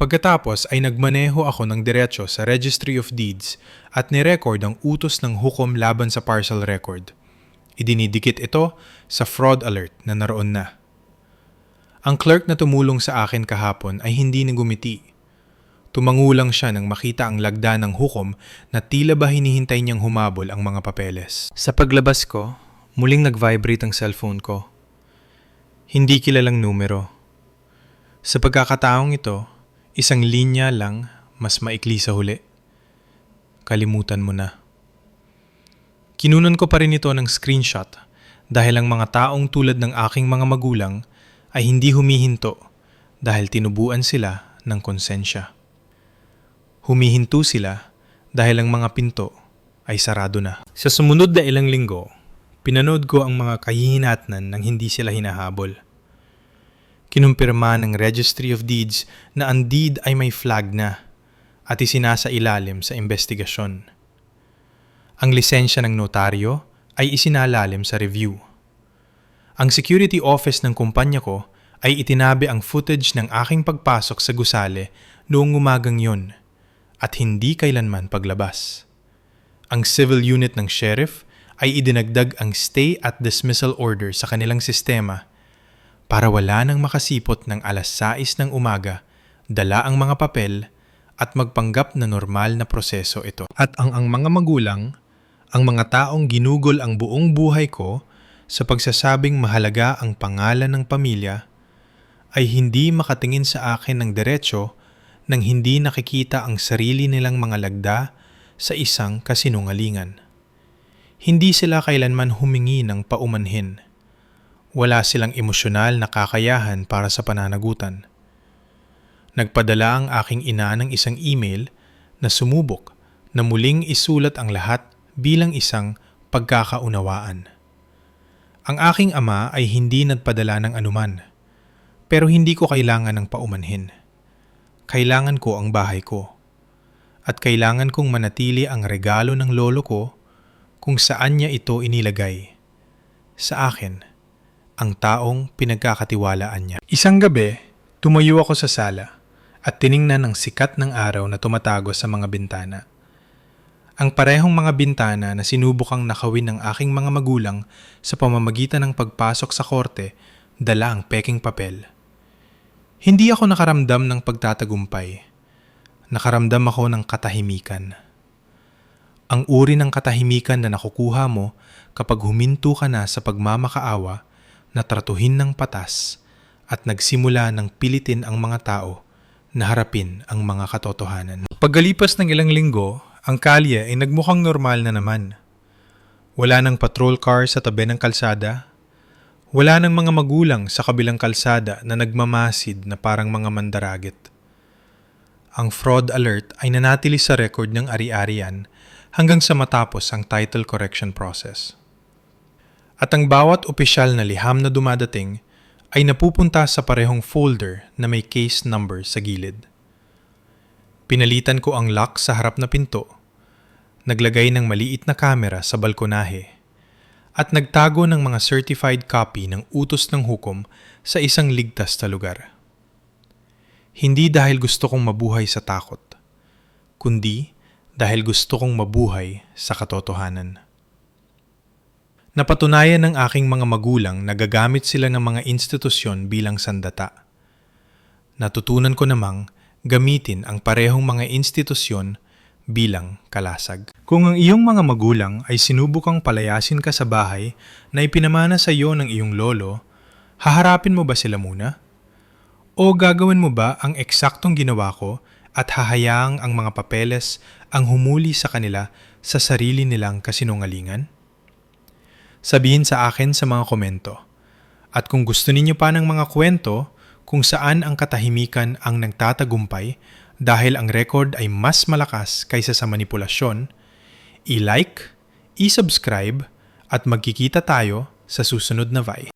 Pagkatapos ay nagmaneho ako ng diretso sa Registry of Deeds at nirecord ang utos ng hukom laban sa parcel record. Idinidikit ito sa fraud alert na naroon na. Ang clerk na tumulong sa akin kahapon ay hindi nagumiti. Tumangulang siya nang makita ang lagda ng hukom na tila ba hinihintay niyang humabol ang mga papeles. Sa paglabas ko, muling nag-vibrate ang cellphone ko. Hindi kilalang numero. Sa pagkakataong ito, isang linya lang mas maikli sa huli. Kalimutan mo na. Kinunan ko pa rin ito ng screenshot dahil ang mga taong tulad ng aking mga magulang ay hindi humihinto dahil tinubuan sila ng konsensya. Humihinto sila dahil ang mga pinto ay sarado na. Sa sumunod na ilang linggo, pinanood ko ang mga kahihinatnan nang hindi sila hinahabol. Kinumpirma ng Registry of Deeds na ang deed ay may flag na at isinasailalim sa investigasyon. Ang lisensya ng notaryo ay isinalalim sa review. Ang security office ng kumpanya ko ay itinabi ang footage ng aking pagpasok sa gusali noong umagang yon at hindi kailanman paglabas. Ang civil unit ng sheriff ay idinagdag ang stay at dismissal order sa kanilang sistema para wala nang makasipot ng 6:00 ng umaga, dala ang mga papel at magpanggap na normal na proseso ito. At ang mga magulang, ang mga taong ginugol ang buong buhay ko sa pagsasabing mahalaga ang pangalan ng pamilya, ay hindi makatingin sa akin ng diretso nang hindi nakikita ang sarili nilang mga lagda sa isang kasinungalingan. Hindi sila kailanman humingi ng paumanhin. Wala silang emosyonal na kakayahan para sa pananagutan. Nagpadala ang aking ina ng isang email na sumubok na muling isulat ang lahat bilang isang pagkakaunawaan. Ang aking ama ay hindi nagpadala ng anuman, pero hindi ko kailangan ng paumanhin. Kailangan ko ang bahay ko. At kailangan kong manatili ang regalo ng lolo ko kung saan niya ito inilagay. Sa akin, ang taong pinagkakatiwalaan niya. Isang gabi, tumayo ako sa sala at tiningnan ang sikat ng araw na tumatago sa mga bintana. Ang parehong mga bintana na sinubukang nakawin ng aking mga magulang sa pamamagitan ng pagpasok sa korte, dala ang peking papel. Hindi ako nakaramdam ng pagtatagumpay. Nakaramdam ako ng katahimikan. Ang uri ng katahimikan na nakukuha mo kapag huminto ka na sa pagmamakaawa, na tratuhin ng patas at nagsimula ng pilitin ang mga tao na harapin ang mga katotohanan. Pagkalipas ng ilang linggo, ang kalye ay nagmukhang normal na naman. Wala ng patrol car sa tabi ng kalsada. Wala ng mga magulang sa kabilang kalsada na nagmamasid na parang mga mandaragit. Ang fraud alert ay nanatili sa record ng ari-arian hanggang sa matapos ang title correction process. At ang bawat opisyal na liham na dumadating ay napupunta sa parehong folder na may case number sa gilid. Pinalitan ko ang lock sa harap na pinto, naglagay ng maliit na kamera sa balkonahe, at nagtago ng mga certified copy ng utos ng hukom sa isang ligtas na lugar. Hindi dahil gusto kong mabuhay sa takot, kundi dahil gusto kong mabuhay sa katotohanan. Napatunayan ng aking mga magulang na gagamit sila ng mga institusyon bilang sandata. Natutunan ko namang gamitin ang parehong mga institusyon bilang kalasag. Kung ang iyong mga magulang ay sinubukang palayasin ka sa bahay na ipinamana sa iyo ng iyong lolo, haharapin mo ba sila muna? O gagawin mo ba ang eksaktong ginawa ko at hahayaang ang mga papeles ang humuli sa kanila sa sarili nilang kasinungalingan? Sabihin sa akin sa mga komento. At kung gusto ninyo pa ng mga kwento kung saan ang katahimikan ang nagtatagumpay dahil ang record ay mas malakas kaysa sa manipulasyon, i-like, i-subscribe at magkikita tayo sa susunod na Vi.